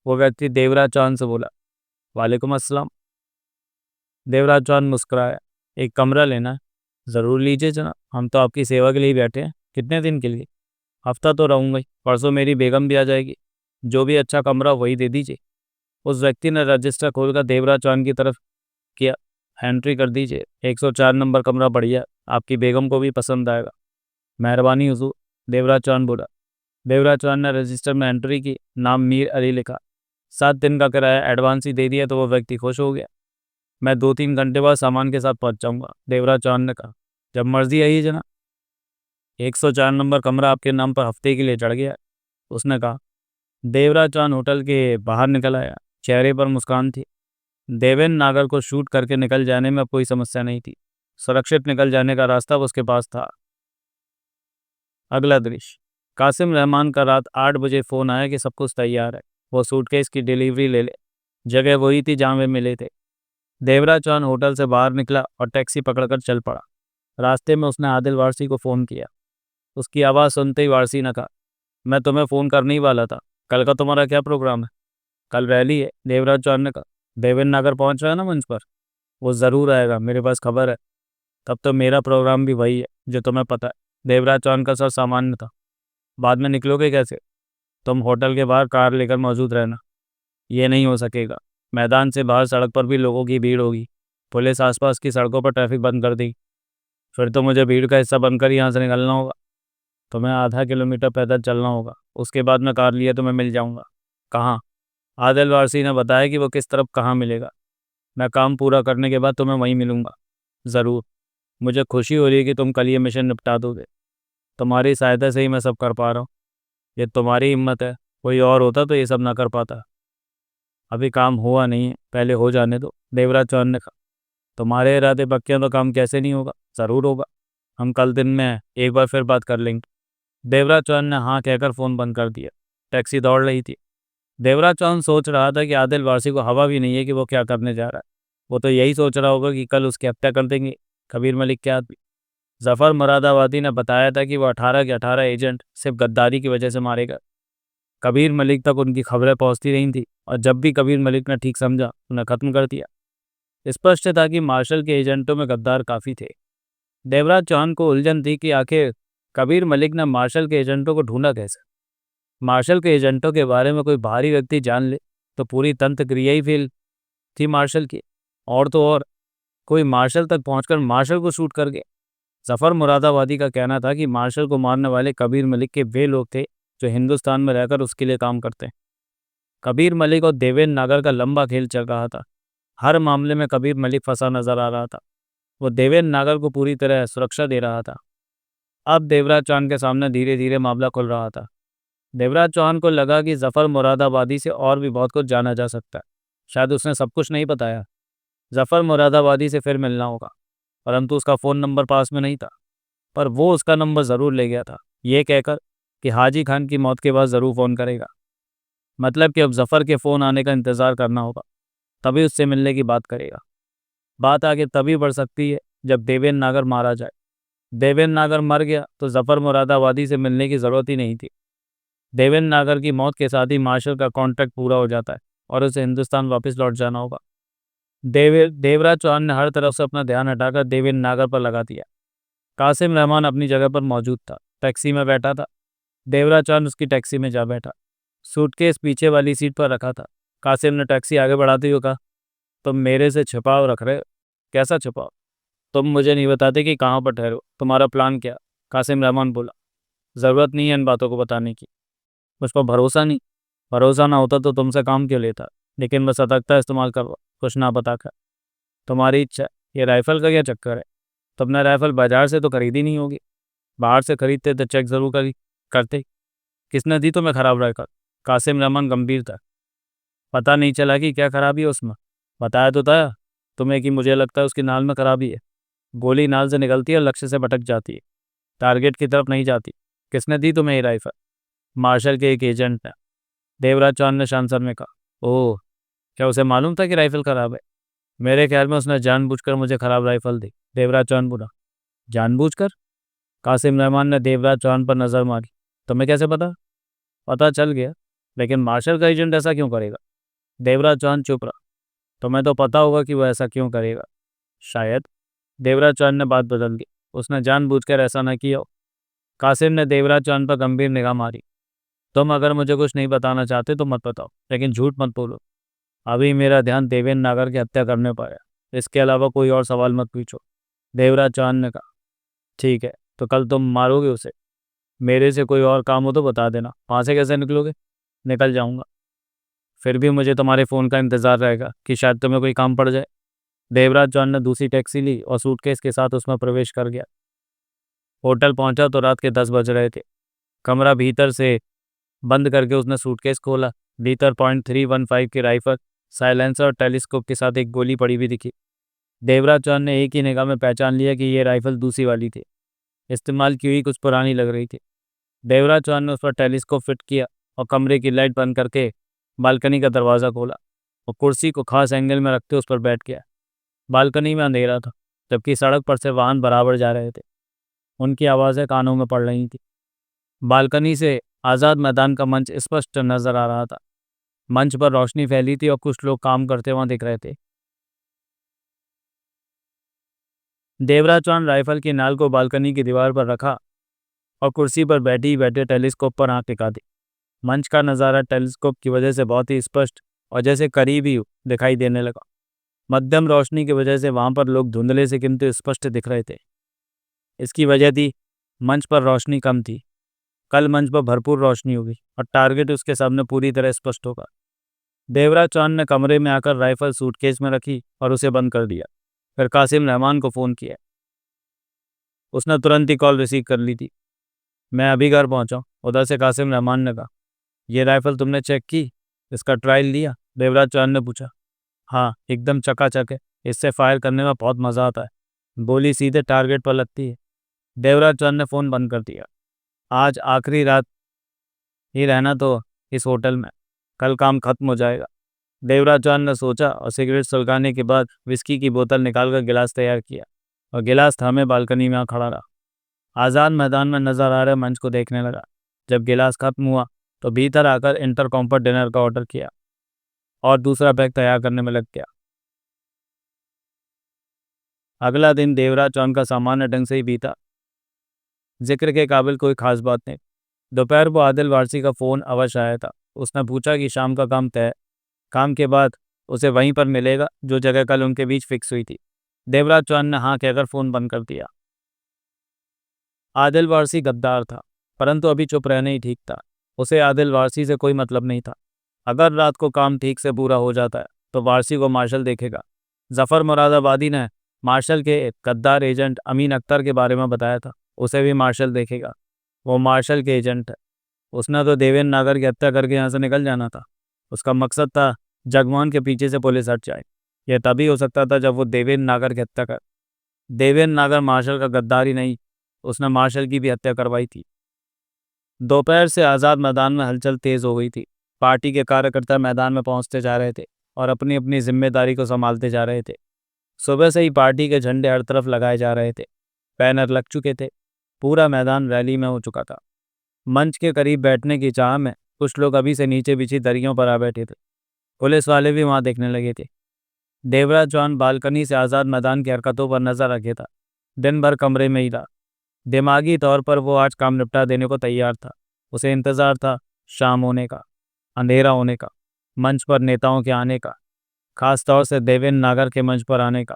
वो व्यक्ति देवराज चौहान से बोला। वालेकुम अस्सलाम। देवराज चौहान मुस्कुराया। एक कमरा लेना है? ज़रूर लीजिए जनाब, हम तो आपकी सेवा के लिए ही बैठे हैं। कितने दिन के लिए? हफ्ता तो रहूँगा ही, परसों मेरी बेगम भी आ जाएगी। जो भी अच्छा कमरा वही दे दीजिए। उस व्यक्ति ने रजिस्टर खोलकर देवराज चौहान की तरफ किया। एंट्री कर दीजिए, 104 नंबर कमरा बढ़िया, आपकी बेगम को भी पसंद आएगा। मेहरबानी हुजूर, देवराज चौहान बोला। देवराज चौहान ने रजिस्टर में एंट्री की, नाम मीर अली लिखा। 7 दिन का किराया एडवांस ही दे दिया तो वो व्यक्ति खुश हो गया। मैं 2-3 घंटे बाद सामान के साथ पहुंच जाऊंगा, देवराज चौहान ने कहा। जब मर्जी आइए जना। 104 नंबर कमरा आपके नाम पर हफ्ते के लिए चढ़ गया, उसने कहा। देवराज चौहान होटल के बाहर निकल आया, चेहरे पर मुस्कान थी। देवेंद्र नागर को शूट करके निकल जाने में अब कोई समस्या नहीं थी। सुरक्षित निकल जाने का रास्ता उसके पास था। अगला दृश्य, कासिम रहमान का रात 8 बजे फ़ोन आया कि सब कुछ तैयार है, वो सूटकेस की डिलीवरी ले ले। जगह वही थी जहाँ वे मिले थे। देवराज चौहान होटल से बाहर निकला और टैक्सी पकड़कर चल पड़ा। रास्ते में उसने आदिल वारसी को फ़ोन किया। उसकी आवाज़ सुनते ही वारसी ने कहा, मैं तुम्हें फ़ोन करने ही वाला था। कल का तुम्हारा क्या प्रोग्राम है? कल रैली है, देवराज चौहान ने कहा। देवेंद्र नागर पहुंच रहा है ना मंच पर, वो ज़रूर आएगा, मेरे पास खबर है। तब तो मेरा प्रोग्राम भी वही है जो तुम्हें पता है। देवराज चौहान का सर सामान्य था। बाद में निकलोगे कैसे? तुम होटल के बाहर कार लेकर मौजूद रहना। ये नहीं हो सकेगा। मैदान से बाहर सड़क पर भी लोगों की भीड़ होगी। पुलिस आसपास की सड़कों पर ट्रैफिक बंद कर दी। फिर तो मुझे भीड़ का हिस्सा बनकर यहाँ से निकलना होगा। तुम्हें आधा किलोमीटर पैदल चलना होगा। उसके बाद मैं कार लिए तुम्हें मिल जाऊंगा। कहाँ? आदिल वारसी ने बताया कि वो किस तरफ कहाँ मिलेगा। मैं काम पूरा करने के बाद तुम्हें वहीं मिलूंगा। ज़रूर। मुझे खुशी हो रही है कि तुम कल ये मिशन निपटा दोगे। तुम्हारी सहायता से ही मैं सब कर पा रहा हूँ। ये तुम्हारी हिम्मत है। कोई और होता तो ये सब ना कर पाता। अभी काम हुआ नहीं है, पहले हो जाने दो, देवराज चौहान ने कहा। तुम्हारे इरादे पक्के हैं तो काम कैसे नहीं होगा? ज़रूर होगा। हम कल दिन में एक बार फिर बात कर लेंगे। देवराज चौहान ने हाँ कहकर फ़ोन बंद कर दिया। टैक्सी दौड़ रही थी। देवराज चौहान सोच रहा था कि आदिल वारसी को हवा भी नहीं है कि वो क्या करने जा रहा है। वो तो यही सोच रहा होगा कि कल उसकी हत्या कर देंगे कबीर मलिक के आदमी। जफ़र मुरादाबादी ने बताया था कि वो 18 के 18 एजेंट सिर्फ गद्दारी की वजह से मारे गए। कबीर मलिक तक उनकी खबरें पहुंचती रही थी और जब भी कबीर मलिक ने ठीक समझा उन्हें ख़त्म कर दिया। स्पष्ट था कि मार्शल के एजेंटों में गद्दार काफ़ी थे। देवराज चौहान को उलझन थी कि आखिर कबीर मलिक ने मार्शल के एजेंटों को ढूंढा कैसे। मार्शल के एजेंटों के बारे में कोई बाहरी व्यक्ति जान ले तो पूरी तंत्र क्रिया ही फेल थी मार्शल की। और तो और कोई मार्शल तक पहुंचकर मार्शल को शूट कर गया। जफ़र मुरादाबादी का कहना था कि मार्शल को मारने वाले कबीर मलिक के वे लोग थे जो हिंदुस्तान में रहकर उसके लिए काम करते हैं। कबीर मलिक और देवेंद्र नागर का लंबा खेल चल रहा था। हर मामले में कबीर मलिक फंसा नजर आ रहा था। वो देवेंद्र नागर को पूरी तरह सुरक्षा दे रहा था। अब देवराज चौहान के सामने धीरे धीरे मामला खुल रहा था। देवराज चौहान को लगा कि जफ़र मुरादाबादी से और भी बहुत कुछ जाना जा सकता है। शायद उसने सब कुछ नहीं बताया। जफ़र मुरादाबादी से फिर मिलना होगा, परंतु उसका फ़ोन नंबर पास में नहीं था। पर वो उसका नंबर ज़रूर ले गया था, ये कहकर कि हाजी खान की मौत के बाद ज़रूर फ़ोन करेगा। मतलब कि अब जफ़र के फ़ोन आने का इंतज़ार करना होगा, तभी उससे मिलने की बात करेगा। बात आगे तभी बढ़ सकती है जब देवेंद्र नागर मारा जाए। देवेंद्र नागर मर गया तो जफ़र मुरादाबादी से मिलने की ज़रूरत ही नहीं थी। देवेंद्र नागर की मौत के साथ ही मार्शल का कॉन्ट्रैक्ट पूरा हो जाता है और उसे हिंदुस्तान वापस लौट जाना होगा। देवराज चौहान ने हर तरफ से अपना ध्यान हटाकर देवेंद्र नागर पर लगा दिया। कासिम रहमान अपनी जगह पर मौजूद था, टैक्सी में बैठा था। देवराज चौहान उसकी टैक्सी में जा बैठा। सूटकेस पीछे वाली सीट पर रखा था। कासिम ने टैक्सी आगे बढ़ाते हुए कहा, तुम मेरे से छुपाव रख रहे हो? कैसा छुपाव? तुम मुझे नहीं बताते कि कहाँ पर ठहरो, तुम्हारा प्लान क्या? कासिम रहमान बोला, ज़रूरत नहीं है इन बातों को बताने की। मुझ पर भरोसा नहीं? भरोसा ना होता तो तुमसे काम क्यों लेता? लेकिन मैं सतर्कता इस्तेमाल कर रहा, कुछ ना बताकर। तुम्हारी इच्छा है। ये राइफ़ल का क्या चक्कर है? तुमने राइफ़ल बाजार से तो खरीदी नहीं होगी। बाहर से खरीदते तो चेक ज़रूर करते। किसने दी तुम्हें खराब राइफ़ल? कासिम रहमान गंभीर था। पता नहीं चला कि क्या खराबी है उसमें? बताया तो था तुम्हें कि मुझे लगता है उसकी नाल में खराबी है। गोली नाल से निकलती है और लक्ष्य से भटक जाती है, टारगेट की तरफ नहीं जाती। किसने दी तुम्हें ये राइफ़ल? मार्शल के एक एजेंट ने। देवराज चौहान ने शांत स्वर में कहा। ओह, क्या उसे मालूम था कि राइफ़ल खराब है? मेरे ख्याल में उसने जानबूझकर मुझे खराब राइफ़ल दी। देवराज चौहान बोला। जानबूझकर? कासिम रहमान ने देवराज चौहान पर नज़र मारी। तुम्हें कैसे पता? पता चल गया, लेकिन मार्शल का एजेंट ऐसा क्यों करेगा? देवराज चौहान चुप रहा। तुम्हें तो पता होगा कि वो ऐसा क्यों करेगा। शायद। देवराज चौहान ने बात बदल दी। उसने जानबूझकर ऐसा न किया हो। कासिम ने देवराज चौहान पर गंभीर निगाह मारी। तुम अगर मुझे कुछ नहीं बताना चाहते तो मत बताओ, लेकिन झूठ मत बोलो। अभी मेरा ध्यान देवेंद्र नागर की हत्या करने पर है। इसके अलावा कोई और सवाल मत पूछो। देवराज चौहान ने कहा। ठीक है, तो कल तुम मारोगे उसे? मेरे से कोई और काम हो तो बता देना। वहाँ से कैसे निकलोगे? निकल जाऊंगा। फिर भी मुझे तुम्हारे फ़ोन का इंतज़ार रहेगा कि शायद तुम्हें कोई काम पड़ जाए। देवराज चौहान ने दूसरी टैक्सी ली और सूटकेस के साथ उसमें प्रवेश कर गया। होटल पहुंचा तो रात के 10 बज रहे थे। कमरा भीतर से बंद करके उसने सूटकेस खोला। भीतर .315 की राइफल, साइलेंसर और टेलीस्कोप के साथ एक गोली पड़ी हुई दिखी। देवराज चौहान ने एक ही निगाह में पहचान लिया कि ये राइफल दूसरी वाली थी। इस्तेमाल की हुई, कुछ पुरानी लग रही थी। देवराज चौहान ने उस पर टेलीस्कोप फिट किया और कमरे की लाइट बंद करके बालकनी का दरवाज़ा खोला और कुर्सी को खास एंगल में रखते उस पर बैठ गया। बालकनी में अंधेरा था, जबकि सड़क पर से वाहन बराबर जा रहे थे। उनकी आवाज़ें कानों में पड़ रही थी। बालकनी से आज़ाद मैदान का मंच स्पष्ट नजर आ रहा था। मंच पर रोशनी फैली थी और कुछ लोग काम करते वहां दिख रहे थे। देवराज चौहान राइफल की नाल को बालकनी की दीवार पर रखा और कुर्सी पर बैठे बैठे टेलीस्कोप पर आंख टिका दी। मंच का नज़ारा टेलीस्कोप की वजह से बहुत ही स्पष्ट और जैसे करीब ही दिखाई देने लगा। मध्यम रोशनी की वजह से वहां पर लोग धुंधले से किंतु स्पष्ट दिख रहे थे। इसकी वजह थी मंच पर रोशनी कम थी। कल मंच पर भरपूर रोशनी होगी और टारगेट उसके सामने पूरी तरह स्पष्ट होगा। देवराज चौहान ने कमरे में आकर राइफल सूटकेस में रखी और उसे बंद कर दिया। फिर कासिम रहमान को फ़ोन किया। उसने तुरंत ही कॉल रिसीव कर ली थी। मैं अभी घर पहुंचा। उधर से कासिम रहमान ने कहा, ये राइफल तुमने चेक की, इसका ट्रायल लिया? देवराज चौहान ने पूछा। हाँ, एकदम चकाचक है, इससे फायर करने में बहुत मज़ा आता है, गोली सीधे टारगेट पर लगती है। देवराज चौहान ने फ़ोन बंद कर दिया। आज आखिरी रात ही रहना तो इस होटल में, कल काम खत्म हो जाएगा। देवराज चौहान ने सोचा और सिगरेट सुलगाने के बाद विस्की की बोतल निकालकर गिलास तैयार किया और गिलास थामे बालकनी में खड़ा रहा। आज़ाद मैदान में नजर आ रहे मंच को देखने लगा। जब गिलास खत्म हुआ तो भीतर आकर इंटरकॉम पर डिनर का ऑर्डर किया और दूसरा बैग तैयार करने में लग गया। अगला दिन देवराज चौहान का सामान्य ढंग से ही बीता। जिक्र के काबिल कोई खास बात नहीं। दोपहर को आदिल वारसी का फ़ोन अवश्य आया था। उसने पूछा कि शाम का काम तय। काम के बाद उसे वहीं पर मिलेगा जो जगह कल उनके बीच फिक्स हुई थी। देवराज चौहान ने हाँ कहकर फ़ोन बंद कर दिया। आदिल वारसी गद्दार था, परंतु अभी चुप रहना ही ठीक था। उसे आदिल वारसी से कोई मतलब नहीं था। अगर रात को काम ठीक से पूरा हो जाता है तो वारसी को मार्शल देखेगा। जफ़र मुरादाबादी ने मार्शल के गद्दार एजेंट अमीन अख्तर के बारे में बताया था। उसे भी मार्शल देखेगा। वो मार्शल के एजेंट है। उसने तो देवेंद्र नागर की हत्या करके यहाँ से निकल जाना था। उसका मकसद था जगमोहन के पीछे से पुलिस हट जाए। यह तभी हो सकता था जब वो देवेंद्र नागर की हत्या कर। देवेंद्र नागर मार्शल का गद्दार ही नहीं, उसने मार्शल की भी हत्या करवाई थी। दोपहर से आज़ाद मैदान में हलचल तेज हो गई थी। पार्टी के कार्यकर्ता मैदान में पहुंचते जा रहे थे और अपनी अपनी जिम्मेदारी को संभालते जा रहे थे। सुबह से ही पार्टी के झंडे हर तरफ लगाए जा रहे थे। बैनर लग चुके थे। पूरा मैदान रैली में हो चुका था। मंच के करीब बैठने की चाह में कुछ लोग अभी से नीचे बिछी दरियों पर आ बैठे थे। पुलिस वाले भी वहां देखने लगे थे। देवराज चौहान बालकनी से आज़ाद मैदान की हरकतों पर नजर रखे था। दिन भर कमरे में ही रहा। दिमागी तौर पर वो आज काम निपटा देने को तैयार था। उसे इंतज़ार था शाम होने का, अंधेरा होने का, मंच पर नेताओं के आने का, खास तौर से देवेंद्र नागर के मंच पर आने का।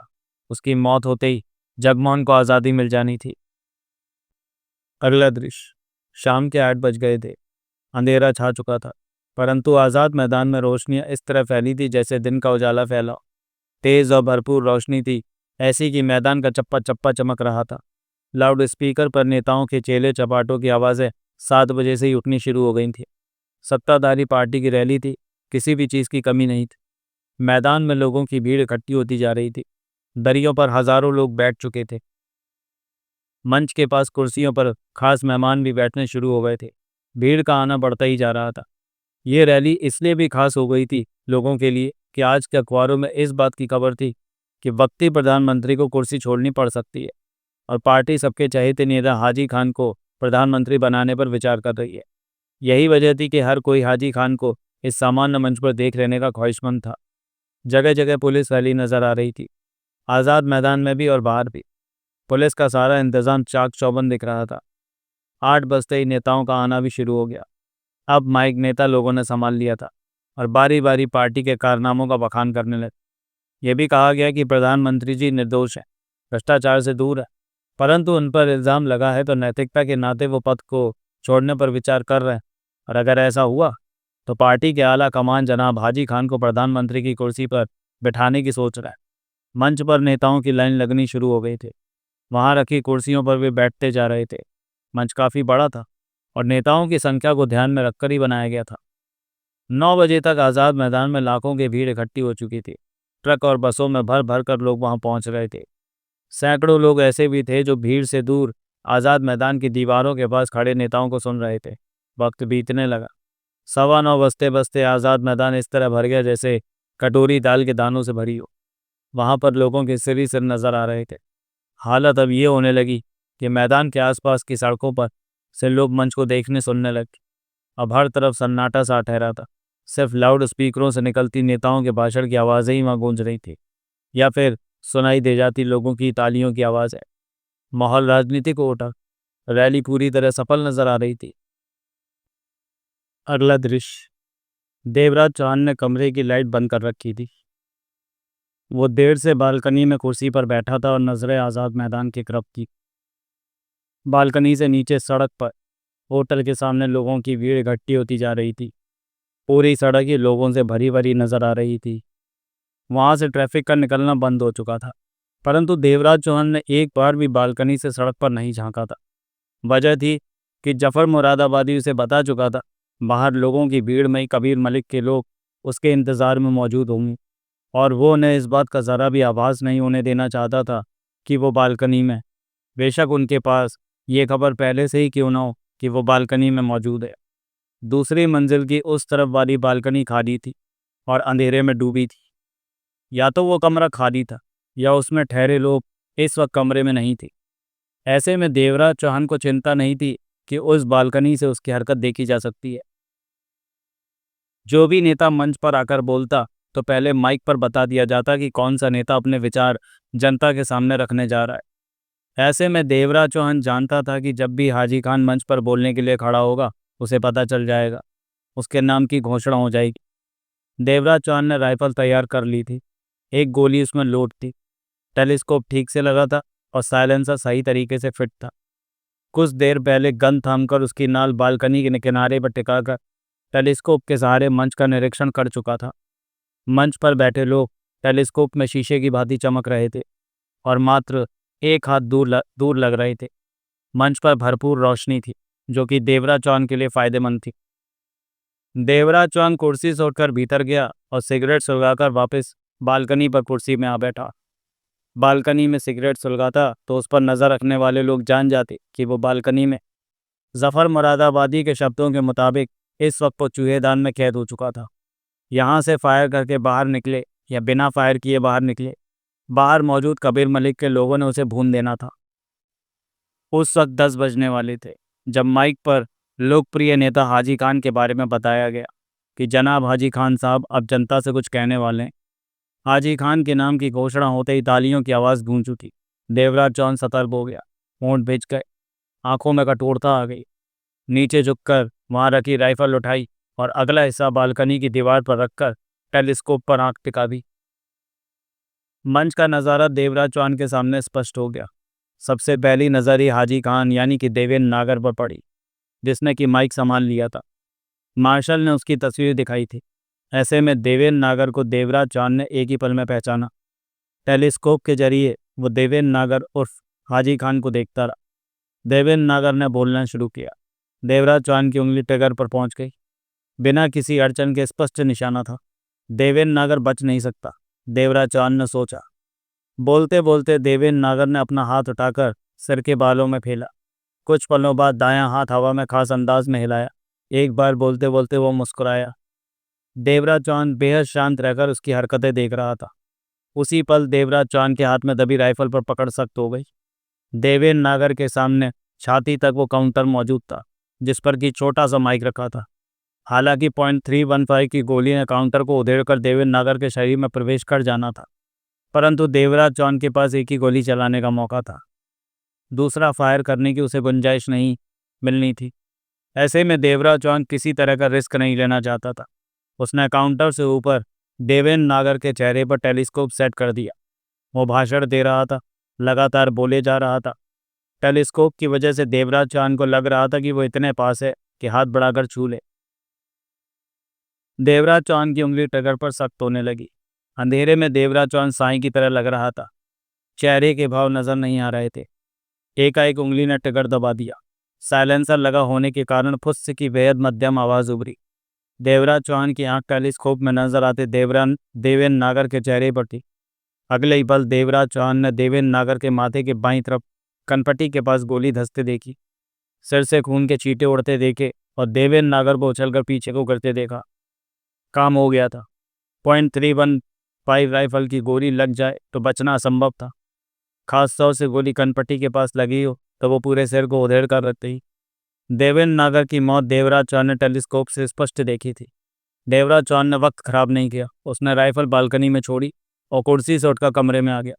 उसकी मौत होते ही जगमोहन को आज़ादी मिल जानी थी। अगला दृश्य, शाम के 8 बज गए थे। अंधेरा छा चुका था, परंतु आज़ाद मैदान में रोशनियां इस तरह फैली थी जैसे दिन का उजाला फैला। तेज़ और भरपूर रोशनी थी, ऐसी कि मैदान का चप्पा चप्पा चमक रहा था। लाउड स्पीकर पर नेताओं के चेले चपाटों की आवाज़ें 7 बजे से ही उठनी शुरू हो गई थी। सत्ताधारी पार्टी की रैली थी, किसी भी चीज़ की कमी नहीं थी। मैदान में लोगों की भीड़ इकट्ठी होती जा रही थी। दरियों पर हज़ारों लोग बैठ चुके थे। मंच के पास कुर्सियों पर खास मेहमान भी बैठने शुरू हो गए थे। भीड़ का आना बढ़ता ही जा रहा था। ये रैली इसलिए भी खास हो गई थी लोगों के लिए कि आज के अखबारों में इस बात की खबर थी कि वक्ती प्रधानमंत्री को कुर्सी छोड़नी पड़ सकती है और पार्टी सबके चहेते नेता हाजी खान को प्रधानमंत्री बनाने पर विचार कर रही है। यही वजह थी कि हर कोई हाजी खान को इस सामान्य मंच पर देख लेने का ख्वाहिशमंद था। जगह जगह पुलिस रैली नजर आ रही थी, आज़ाद मैदान में भी और बाहर भी। पुलिस का सारा इंतजाम चाक चौबंद दिख रहा था। 8 बजते ही नेताओं का आना भी शुरू हो गया। अब माइक नेता लोगों ने संभाल लिया था और बारी बारी पार्टी के कारनामों का बखान करने लगे। यह भी कहा गया कि प्रधानमंत्री जी निर्दोष हैं, भ्रष्टाचार से दूर है, परंतु उन पर इल्ज़ाम लगा है तो नैतिकता के नाते वो पद को छोड़ने पर विचार कर रहे हैं और अगर ऐसा हुआ तो पार्टी के आला कमान जनाब हाजी खान को प्रधानमंत्री की कुर्सी पर बिठाने की सोच रहा है। मंच पर नेताओं की लाइन लगनी शुरू हो गई थी। वहां रखी कुर्सियों पर वे बैठते जा रहे थे। मंच काफ़ी बड़ा था और नेताओं की संख्या को ध्यान में रखकर ही बनाया गया था। 9 बजे तक आज़ाद मैदान में लाखों की भीड़ इकट्ठी हो चुकी थी। ट्रक और बसों में भर भर कर लोग वहां पहुंच रहे थे। सैकड़ों लोग ऐसे भी थे जो भीड़ से दूर आज़ाद मैदान की दीवारों के पास खड़े नेताओं को सुन रहे थे। वक्त बीतने लगा। 9:15 बजते बजते आज़ाद मैदान इस तरह भर गया जैसे कटोरी दाल के दानों से भरी हो। वहां पर लोगों के सिर ही सिर नजर आ रहे थे। हालत अब ये होने लगी कि मैदान के आसपास की सड़कों पर से लोग मंच को देखने सुनने लगे। अब हर तरफ सन्नाटा सा ठहरा था। सिर्फ लाउड स्पीकरों से निकलती नेताओं के भाषण की आवाज़ें ही वहाँ गूंज रही थी, या फिर सुनाई दे जाती लोगों की तालियों की आवाज़ है। माहौल राजनीतिक हो उठा। रैली पूरी तरह सफल नजर आ रही थी। अगला दृश्य, देवराज चौहान ने कमरे की लाइट बंद कर रखी थी। वो देर से बालकनी में कुर्सी पर बैठा था और नजरें आज़ाद मैदान की तरफ की। बालकनी से नीचे सड़क पर होटल के सामने लोगों की भीड़ इकट्ठी होती जा रही थी। पूरी सड़क ही लोगों से भरी भरी नजर आ रही थी। वहां से ट्रैफिक का निकलना बंद हो चुका था, परंतु देवराज चौहान ने एक बार भी बालकनी से सड़क पर नहीं झांका था। वजह थी कि जफर मुरादाबादी उसे बता चुका था, बाहर लोगों की भीड़ में कबीर मलिक के लोग उसके इंतज़ार में मौजूद होंगे, और वो उन्हें इस बात का ज़रा भी आभास नहीं होने देना चाहता था कि वो बालकनी में, बेशक उनके पास ये खबर पहले से ही क्यों ना हो कि वो बालकनी में मौजूद है। दूसरी मंजिल की उस तरफ वाली बालकनी खाली थी और अंधेरे में डूबी थी। या तो वो कमरा खाली था या उसमें ठहरे लोग इस वक्त कमरे में नहीं थे। ऐसे में देवराज चौहान को चिंता नहीं थी कि उस बालकनी से उसकी हरकत देखी जा सकती है। जो भी नेता मंच पर आकर बोलता तो पहले माइक पर बता दिया जाता कि कौन सा नेता अपने विचार जनता के सामने रखने जा रहा है। ऐसे में देवराज चौहान जानता था कि जब भी हाजी खान मंच पर बोलने के लिए खड़ा होगा, उसे पता चल जाएगा, उसके नाम की घोषणा हो जाएगी। देवराज चौहान ने राइफल तैयार कर ली थी। एक गोली उसमें लोड थी। टेलीस्कोप ठीक से लगा था और साइलेंसर सही तरीके से फिट था। कुछ देर पहले गन थामकर उसकी नाल बालकनी के किनारे पर टिकाकर टेलीस्कोप के सहारे मंच का निरीक्षण कर चुका था। मंच पर बैठे लोग टेलीस्कोप में शीशे की भांति चमक रहे थे और मात्र एक हाथ दूर लग रहे थे। मंच पर भरपूर रोशनी थी, जो कि देवराज चौहान के लिए फायदेमंद थी। देवराज चौहान कुर्सी से उठकर भीतर गया और सिगरेट सुलगाकर वापस बालकनी पर कुर्सी में आ बैठा। बालकनी में सिगरेट सुलगाता तो उस पर नज़र रखने वाले लोग जान जाते कि वो बालकनी में। जफर मुरादाबादी के शब्दों के मुताबिक इस वक्त वो चूहेदान में कैद हो चुका था। यहाँ से फायर करके बाहर निकले या बिना फायर किए बाहर निकले, बाहर मौजूद कबीर मलिक के लोगों ने उसे भून देना था। उस वक्त 10 बजने वाले थे जब माइक पर लोकप्रिय नेता हाजी खान के बारे में बताया गया कि जनाब हाजी खान साहब अब जनता से कुछ कहने वाले हैं। हाजी खान के नाम की घोषणा होते ही तालियों की आवाज़ गूंज उठी। देवराज चौहान सतर्क हो गया, होंठ भिज गए, आंखों में कठोरता आ गई। नीचे झुककर वहां रखी राइफल उठाई और अगला हिस्सा बालकनी की दीवार पर रखकर टेलीस्कोप पर आंख टिका दी। मंच का नज़ारा देवराज चौहान के सामने स्पष्ट हो गया। सबसे पहली नज़र ही हाजी खान यानी कि देवेंद्र नागर पर पड़ी, जिसने कि माइक संभाल लिया था। मार्शल ने उसकी तस्वीर दिखाई थी। ऐसे में देवेंद्र नागर को देवराज चौहान ने एक ही पल में पहचाना। टेलीस्कोप के जरिए वो देवेंद्र नागर उर्फ हाजी खान को देखता रहा। देवेंद्र नागर ने बोलना शुरू किया। देवराज चौहान की उंगली ट्रिगर पर पहुंच गई। बिना किसी अड़चन के स्पष्ट निशाना था। देवेंद्र नागर बच नहीं सकता, देवराज चौहान ने सोचा। बोलते बोलते देवेंद्र नागर ने अपना हाथ उठाकर सिर के बालों में फैला। कुछ पलों बाद दायां हाथ हवा में खास अंदाज में हिलाया। एक बार बोलते बोलते वो मुस्कुराया। देवराज चौहान बेहद शांत रहकर उसकी हरकतें देख रहा था। उसी पल देवराज चौहान के हाथ में दबी राइफल पर पकड़ सख्त हो गई। देवेंद्र नागर के सामने छाती तक वो काउंटर मौजूद था, जिस पर कि छोटा सा माइक रखा था। हालांकि .315 की गोली ने काउंटर को उधेड़कर देवेंद्र नागर के शरीर में प्रवेश कर जाना था, परंतु देवराज चौहान के पास एक ही गोली चलाने का मौका था। दूसरा फायर करने की उसे गुंजाइश नहीं मिलनी थी। ऐसे में देवराज चौहान किसी तरह का रिस्क नहीं लेना चाहता था। उसने काउंटर से ऊपर देवेंद्र नागर के चेहरे पर टेलीस्कोप सेट कर दिया। वो भाषण दे रहा था, लगातार बोले जा रहा था। टेलीस्कोप की वजह से देवराज चौहान को लग रहा था कि वो इतने पास है कि हाथ बढ़ाकर छू ले। देवराज चौहान की उंगली ट्रिगर पर सख्त होने लगी। अंधेरे में देवराज चौहान साईं की तरह लग रहा था। चेहरे के भाव नजर नहीं आ रहे थे। एकाएक उंगली ने ट्रिगर दबा दिया। साइलेंसर लगा होने के कारण फुस्स की बेहद मध्यम आवाज उभरी। देवराज चौहान की आंख टेलीस्कोप में नजर आते देवेंद्र नागर के चेहरे पर थी। अगले ही पल देवराज चौहान ने देवेंद्र नागर के माथे के बाईं तरफ कनपट्टी के पास गोली धंसते देखी। सिर से खून के छींटे उड़ते देखे और देवेंद्र नागर को उछलकर पीछे को करते देखा। काम हो गया था। .315 राइफल की गोली लग जाए तो बचना असंभव था। खास तौर से गोली कनपट्टी के पास लगी हो तो वो पूरे सिर को उधेड़ कर रखती। देवेंद्र नागर की मौत देवराज चौहान ने टेलीस्कोप से स्पष्ट देखी थी। देवराज चौहान ने वक्त खराब नहीं किया, उसने राइफल बालकनी में छोड़ी और कुर्सी से उठकर कमरे में आ गया।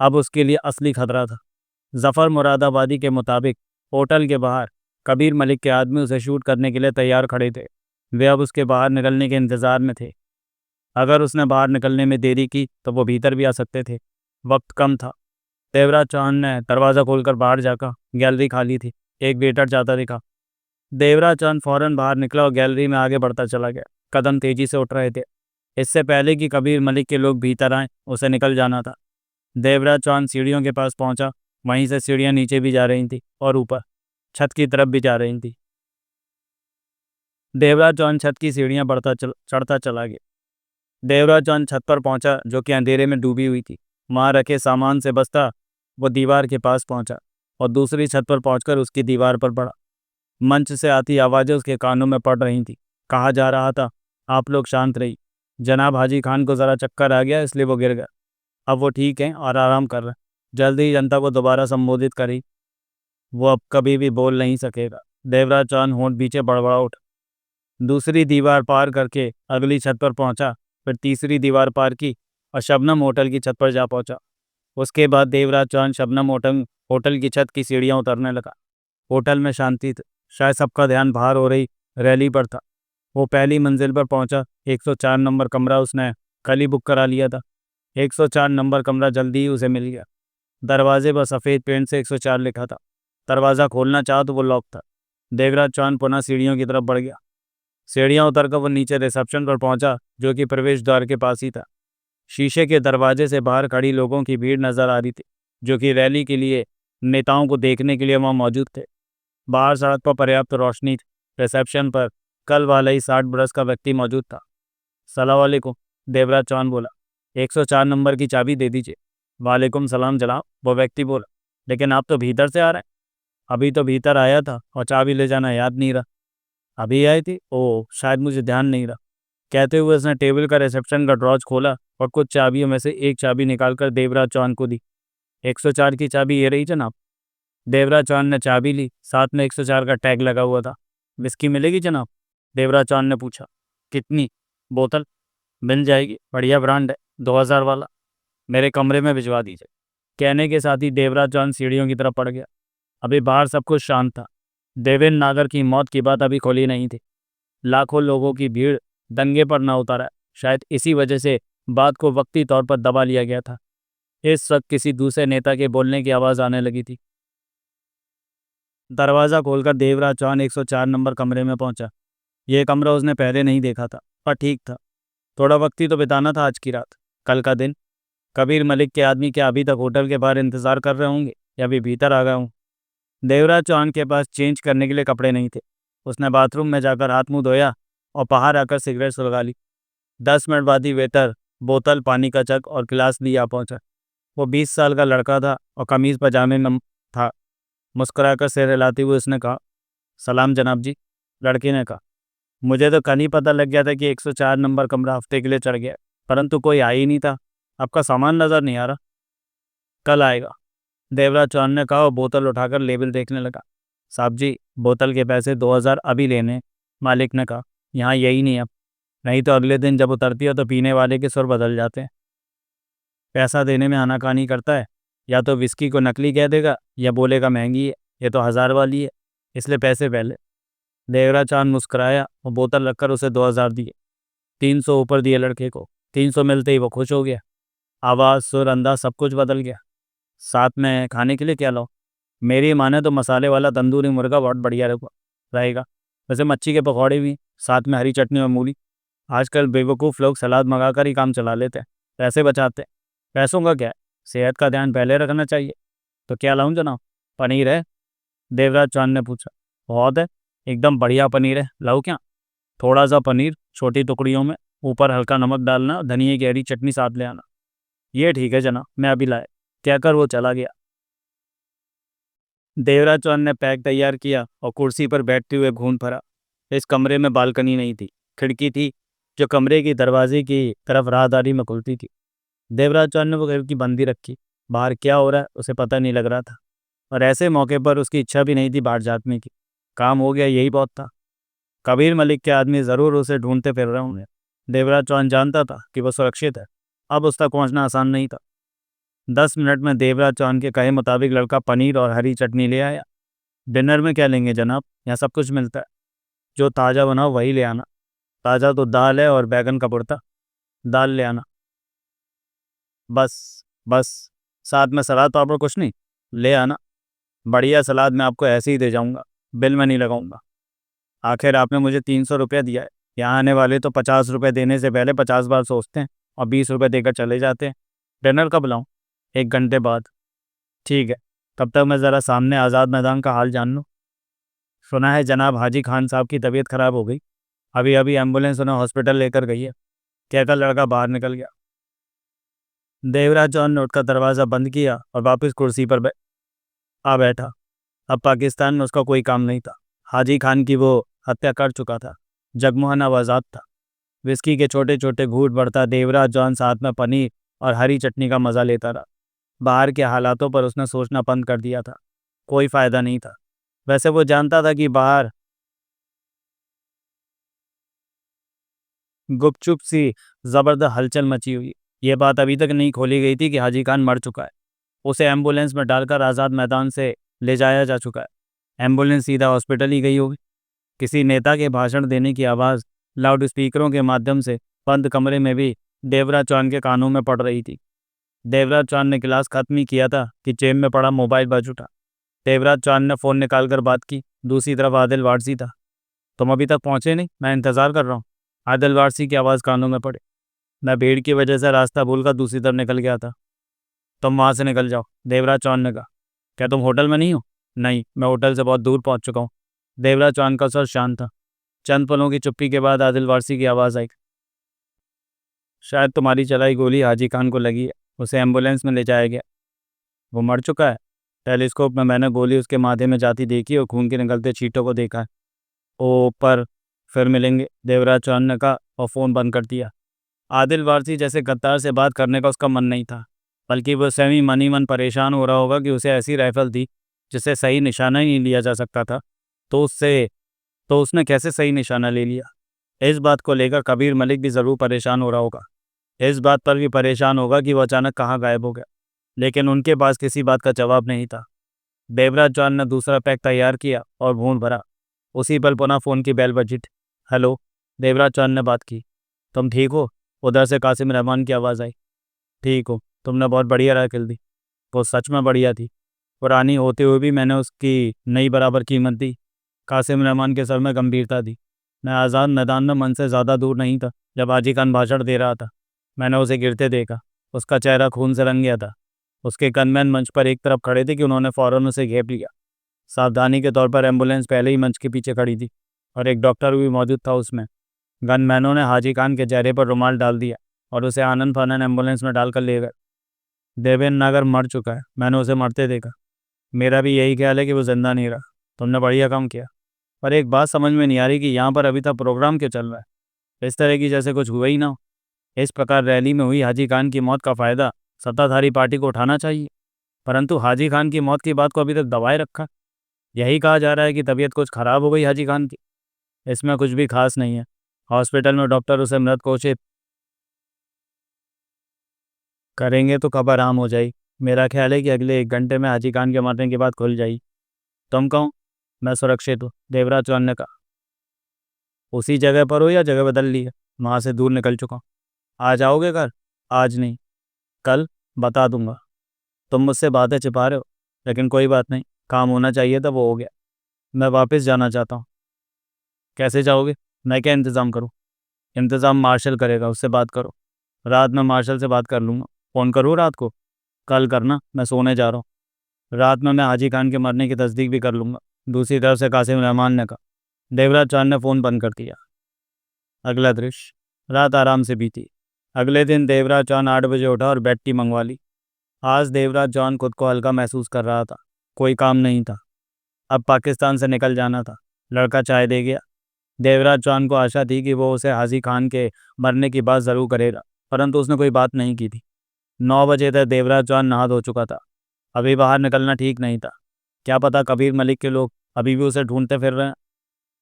अब उसके लिए असली खतरा था। जफर मुरादाबादी के मुताबिक होटल के बाहर कबीर मलिक के आदमी उसे शूट करने के लिए तैयार खड़े थे। वे अब उसके बाहर निकलने के इंतज़ार में थे। अगर उसने बाहर निकलने में देरी की तो वो भीतर भी आ सकते थे। वक्त कम था। देवराज चौहान ने दरवाज़ा खोलकर बाहर जाकर गैलरी खाली थी। एक वेटर जाता दिखा। देवराज चौहान फौरन बाहर निकला और गैलरी में आगे बढ़ता चला गया। कदम तेजी से उठ रहे थे। इससे पहले कि कबीर मलिक के लोग भीतर आए, उसे निकल जाना था। देवराज चौहान सीढ़ियों के पास पहुंचा। वहीं से सीढ़ियां नीचे भी जा रही थी और ऊपर छत की तरफ भी जा रही थी। देवराज चौहान छत की सीढ़ियां चढ़ता चला गया। देवराज चौहान छत पर पहुंचा, जो कि अंधेरे में डूबी हुई थी। वहां रखे सामान से बचता वो दीवार के पास पहुंचा और दूसरी छत पर पहुंचकर उसकी दीवार पर पड़ा। मंच से आती आवाज़ें उसके कानों में पड़ रही थी। कहा जा रहा था, आप लोग शांत रहिए, जनाब हाजी खान को ज़रा चक्कर आ गया इसलिए वो गिर गया। अब वो ठीक हैं और आराम कर रहे हैं। जल्द ही जनता को दोबारा संबोधित करी। वो अब कभी भी बोल नहीं सकेगा। देवराज चौहान होंठ पीछे बड़बड़ा उठा। दूसरी दीवार पार करके अगली छत पर पहुंचा, फिर तीसरी दीवार पार की और शबनम होटल की छत पर जा पहुंचा। उसके बाद देवराज चौहान शबनम होटल की छत की सीढ़ियां उतरने लगा। होटल में शांति थी। शायद सबका ध्यान बाहर हो रही रैली पर था। वो पहली मंजिल पर पहुंचा। 104 नंबर कमरा उसने कल ही बुक करा लिया था। 104 नंबर कमरा जल्दी ही उसे मिल गया। दरवाजे पर सफ़ेद पेंट से 104 लिखा था। दरवाज़ा खोलना चाहा तो वो लॉक था। देवराज चौहान पुनः सीढ़ियों की तरफ बढ़ गया। सीढ़ियां उतरकर वो नीचे रिसेप्शन पर पहुंचा, जो कि प्रवेश द्वार के पास ही था। शीशे के दरवाजे से बाहर खड़ी लोगों की भीड़ नजर आ रही थी, जो कि रैली के लिए नेताओं को देखने के लिए वहां मौजूद थे। बाहर सड़क पर पर्याप्त रोशनी थी। रिसेप्शन पर कल वाला ही 60 बरस का व्यक्ति मौजूद था। सलाम वालेकुम, देवराज चौहान बोला। 104 नंबर की चाबी दे दीजिए। वालेकुम सलाम जनाब, वो व्यक्ति बोला। लेकिन आप तो भीतर से आ रहे हैं। अभी तो भीतर आया था और चाबी ले जाना याद नहीं रहा। अभी आई थी? ओह, शायद मुझे ध्यान नहीं रहा। कहते हुए उसने टेबल का रिसेप्शन का ड्रॉज खोला और कुछ चाबियों में से एक चाबी निकालकर देवराज चौहान को दी। 104 की चाबी ये रही जनाब। देवराज चौहान ने चाबी ली। साथ में 104 का टैग लगा हुआ था। विस्की मिलेगी जनाब? देवराज चौहान ने पूछा। कितनी? बोतल मिल जाएगी, बढ़िया ब्रांड है, 2000 वाला। मेरे कमरे में भिजवा दीजिए। कहने के साथ ही देवराज चौहान सीढ़ियों की तरफ पड़ गया। अभी बाहर सब कुछ शांत था। देवेंद्र नागर की मौत की बात अभी खोली नहीं थी। लाखों लोगों की भीड़ दंगे पर न उतरा। शायद इसी वजह से बात को वक्ती तौर पर दबा लिया गया था। इस वक्त किसी दूसरे नेता के बोलने की आवाज़ आने लगी थी। दरवाज़ा खोलकर देवराज चौहान 104 नंबर कमरे में पहुंचा। यह कमरा उसने पहले नहीं देखा था, पर ठीक था। थोड़ा वक्त ही तो बिताना था आज की रात, कल का दिन। कबीर मलिक के आदमी क्या अभी तक होटल के बाहर इंतज़ार कर रहे होंगे या अभी भीतर आ गया हूँ? देवराज चौहान के पास चेंज करने के लिए कपड़े नहीं थे। उसने बाथरूम में जाकर हाथ मुंह धोया और बाहर आकर सिगरेट सुलगा ली। 10 मिनट बाद ही वेटर बोतल, पानी का जग और गिलास लिए आ पहुंचा। वो 20 साल का लड़का था और कमीज़ पजामे में था। मुस्कुराकर सिर हिलाते हुए उसने कहा, सलाम जनाब जी। लड़के ने कहा, मुझे तो कल ही पता लग गया था कि 104 नंबर कमरा हफ्ते के लिए चढ़ गया, परंतु कोई आ ही नहीं था। आपका सामान नज़र नहीं आ रहा। कल आएगा, देवराज चौहान ने कहा और बोतल उठाकर लेबल देखने लगा। साहब जी, बोतल के पैसे 2000 अभी लेने। मालिक ने कहा, यहाँ यही नहीं अब, नहीं तो अगले दिन जब उतरती हो तो पीने वाले के सुर बदल जाते हैं। पैसा देने में आनाकानी करता है। या तो विस्की को नकली कह देगा या बोलेगा महंगी है, ये तो 1000 वाली है, इसलिए पैसे पहले। देवराज चौहान मुस्कुराया और बोतल रखकर उसे 2000 दिए। 300 ऊपर दिए लड़के को। 300 मिलते ही वो खुश हो गया। आवाज़, सुर, अंदाज सब कुछ बदल गया। साथ में खाने के लिए क्या लाओ? मेरी माने तो मसाले वाला तंदूरी मुर्गा बहुत बढ़िया रहेगा। वैसे मच्छी के पकौड़े भी, साथ में हरी चटनी और मूली। आजकल बेवकूफ़ लोग सलाद मंगाकर ही काम चला लेते हैं, पैसे बचाते हैं। पैसों का क्या है, सेहत का ध्यान पहले रखना चाहिए। तो क्या लाऊं जनाब? पनीर है? देवराज चौहान ने पूछा। बहुत है, एकदम बढ़िया पनीर है, लाऊं क्या? थोड़ा सा पनीर छोटी टुकड़ियों में, ऊपर हल्का नमक डालना, धनिया की हरी चटनी साथ ले आना। ये ठीक है जनाब, मैं अभी लाए, कहकर वो चला गया। देवराज चौहान ने पैक तैयार किया और कुर्सी पर बैठते हुए घूम भरा। इस कमरे में बालकनी नहीं थी, खिड़की थी जो कमरे की दरवाजे की तरफ राहदारी में खुलती थी। देवराज चौहान ने वो खिड़की बंदी रखी। बाहर क्या हो रहा है उसे पता नहीं लग रहा था, और ऐसे मौके पर उसकी इच्छा भी नहीं थी बाहर जाने की। काम हो गया, यही बहुत था। कबीर मलिक के आदमी ज़रूर उसे ढूंढते फिर रहे होंगे। देवराज चौहान जानता था कि वो सुरक्षित है। अब उस तक पहुंचना आसान नहीं था। 10 मिनट में देवराज चौहान के कहे मुताबिक लड़का पनीर और हरी चटनी ले आया। डिनर में क्या लेंगे जनाब? यहाँ सब कुछ मिलता है। जो ताज़ा बनाओ वही ले आना। ताज़ा तो दाल है और बैगन का भुर्ता। दाल ले आना। बस बस, साथ में सलाद पापड़ कुछ नहीं? ले आना। बढ़िया सलाद मैं आपको ऐसे ही दे जाऊंगा, बिल में नहीं लगाऊंगा। आखिर आपने मुझे 300 रुपया दिया है। यहाँ आने वाले तो 50 रुपये देने से पहले 50 बार सोचते हैं और 20 रुपये देकर चले जाते हैं। डिनर कब लाऊं? 1 घंटे बाद। ठीक है, तब तक मैं ज़रा सामने आज़ाद मैदान का हाल जान लूँ। सुना है जनाब हाजी खान साहब की तबीयत खराब हो गई। अभी अभी एम्बुलेंस उन्हें हॉस्पिटल लेकर गई है। कहकर लड़का बाहर निकल गया। देवराज चौहान ने उठकर दरवाज़ा बंद किया और वापस कुर्सी पर आ बैठा। अब पाकिस्तान में उसका कोई काम नहीं था। हाजी खान की वो हत्या कर चुका था। जगमोहन अब आज़ाद था। विस्की के छोटे छोटे घूंट बढ़ता देवराज जॉन साथ में पनीर और हरी चटनी का मज़ा लेता रहा। बाहर के हालातों पर उसने सोचना बंद कर दिया था। कोई फ़ायदा नहीं था। वैसे वो जानता था कि बाहर गुपचुप सी ज़बरदस्त हलचल मची हुई। ये बात अभी तक नहीं खोली गई थी कि हाजी खान मर चुका है। उसे एम्बुलेंस में डालकर आज़ाद मैदान से ले जाया जा चुका है। एम्बुलेंस सीधा हॉस्पिटल ही गई होगी। किसी नेता के भाषण देने की आवाज़ लाउड स्पीकरों के माध्यम से बंद कमरे में भी देवराज चौहान के कानों में पड़ रही थी। देवराज चौहान ने क्लास खत्म ही किया था कि जेब में पड़ा मोबाइल बज उठा। देवराज चौहान ने फ़ोन निकालकर बात की। दूसरी तरफ आदिल वारसी था। तुम अभी तक पहुंचे नहीं? मैं इंतज़ार कर रहा हूँ। आदिल वारसी की आवाज़ कानों में पड़े। मैं भीड़ की वजह से रास्ता भूलकर दूसरी तरफ निकल गया था। तुम वहाँ से निकल जाओ, देवराज चौहान ने कहा। क्या तुम होटल में नहीं हो? नहीं, मैं होटल से बहुत दूर पहुँच चुका हूँ। देवराज चौहान का स्वर शांत था। चंद पलों की चुप्पी के बाद आदिल वारसी की आवाज़ आई। शायद तुम्हारी चलाई गोली हाजी खान को लगी है। उसे एम्बुलेंस में ले जाया गया। वो मर चुका है। टेलीस्कोप में मैंने गोली उसके माथे में जाती देखी और खून के निकलते छींटों को देखा है। ओ पर फिर मिलेंगे, देवराज चौहान ने कहा और फ़ोन बंद कर दिया। आदिल वारसी जैसे गद्दार से बात करने का उसका मन नहीं था, बल्कि वो स्वयं ही मन ही मन परेशान हो रहा होगा कि उसे ऐसी राइफल दी जिससे सही निशाना ही नहीं लिया जा सकता था। तो उसने कैसे सही निशाना ले लिया? इस बात को लेकर कबीर मलिक भी ज़रूर परेशान हो रहा होगा। इस बात पर भी परेशान होगा कि वो अचानक कहाँ गायब हो गया। लेकिन उनके पास किसी बात का जवाब नहीं था। देवराज चौहान ने दूसरा पैक तैयार किया और भून भरा। उसी पल पुनः फ़ोन की बेल बजी। हेलो, देवराज चौहान ने बात की। तुम ठीक हो? उधर से कासिम रहमान की आवाज़ आई। ठीक हो, तुमने बहुत बढ़िया राइफल दी। वो सच में बढ़िया थी। पुरानी होते हुए भी मैंने उसकी नई बराबर कीमत दी। कासिम रहमान के सर में गंभीरता थी। मैं आज़ाद मैदान में मन से ज़्यादा दूर नहीं था जब हाजी खान भाषण दे रहा था। मैंने उसे गिरते देखा। उसका चेहरा खून से रंग गया था। उसके गनमैन मंच पर एक तरफ खड़े थे कि उन्होंने फ़ौरन उसे घेर लिया। सावधानी के तौर पर एम्बुलेंस पहले ही मंच के पीछे खड़ी थी और एक डॉक्टर भी मौजूद था उसमें। गनमैनों ने हाजी खान के चेहरे पर रुमाल डाल दिया और उसे आनन फानन एम्बुलेंस में डालकर ले गए। देवेंद्र नागर मर चुका है। मैंने उसे मरते देखा। मेरा भी यही ख्याल है कि वो जिंदा नहीं रहा। तुमने बढ़िया काम किया। पर एक बात समझ में नहीं आ रही कि यहाँ पर अभी तक प्रोग्राम क्यों चल रहा है? इस तरह की जैसे कुछ हुआ ही ना हो। इस प्रकार रैली में हुई हाजी खान की मौत का फ़ायदा सत्ताधारी पार्टी को उठाना चाहिए, परंतु हाजी खान की मौत की बात को अभी तक दबाए रखा। यही कहा जा रहा है कि तबीयत कुछ ख़राब हो गई हाजी खान की। इसमें कुछ भी खास नहीं है। हॉस्पिटल में डॉक्टर उसे मृत घोषित करेंगे तो खबर आम हो जाएगी। मेरा ख्याल है कि अगले 1 घंटे में हाजी खान के मरने की बात खुल जाएगी। तुम कहो? मैं सुरक्षित हूँ, देवराज चौहान ने कहा। उसी जगह पर हो या जगह बदल ली है? वहाँ से दूर निकल चुका हूँ। आज आओगे घर? आज नहीं, कल। बता दूंगा। तुम मुझसे बातें छिपा रहे हो, लेकिन कोई बात नहीं। काम होना चाहिए था, वो हो गया। मैं वापस जाना चाहता हूँ। कैसे जाओगे? मैं क्या इंतज़ाम करूँ? इंतज़ाम मार्शल करेगा, उससे बात करो। रात में मार्शल से बात कर लूँगा। फ़ोन करूँ रात को? कल करना, मैं सोने जा रहा हूँ। रात में मैं हाजी खान के मरने की तस्दीक भी कर लूँगा। दूसरी तरफ से कासिम रहमान ने कहा। देवराज चौहान ने फ़ोन बंद कर दिया। अगला दृश्य। रात आराम से बीती। अगले दिन देवराज चौहान 8 बजे उठा और बेड टी मंगवा ली। आज देवराज चौहान खुद को हल्का महसूस कर रहा था। कोई काम नहीं था। अब पाकिस्तान से निकल जाना था। लड़का चाय दे गया। देवराज चौहान को आशा थी कि वो उसे हाजी खान के मरने की बात ज़रूर करेगा, परंतु उसने कोई बात नहीं की थी। 9 बजे तक देवराज चौहान नहा धो चुका था। अभी बाहर निकलना ठीक नहीं था। क्या पता कबीर मलिक के लोग अभी भी उसे ढूंढते फिर रहे हैं।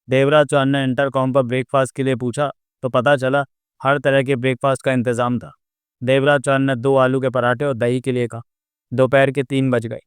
देवराज चौहान ने इंटरकॉम पर ब्रेकफास्ट के लिए पूछा तो पता चला हर तरह के ब्रेकफास्ट का इंतज़ाम था। देवराज चौहान ने 2 आलू के पराठे और दही के लिए कहा। दोपहर के 3 बज गए।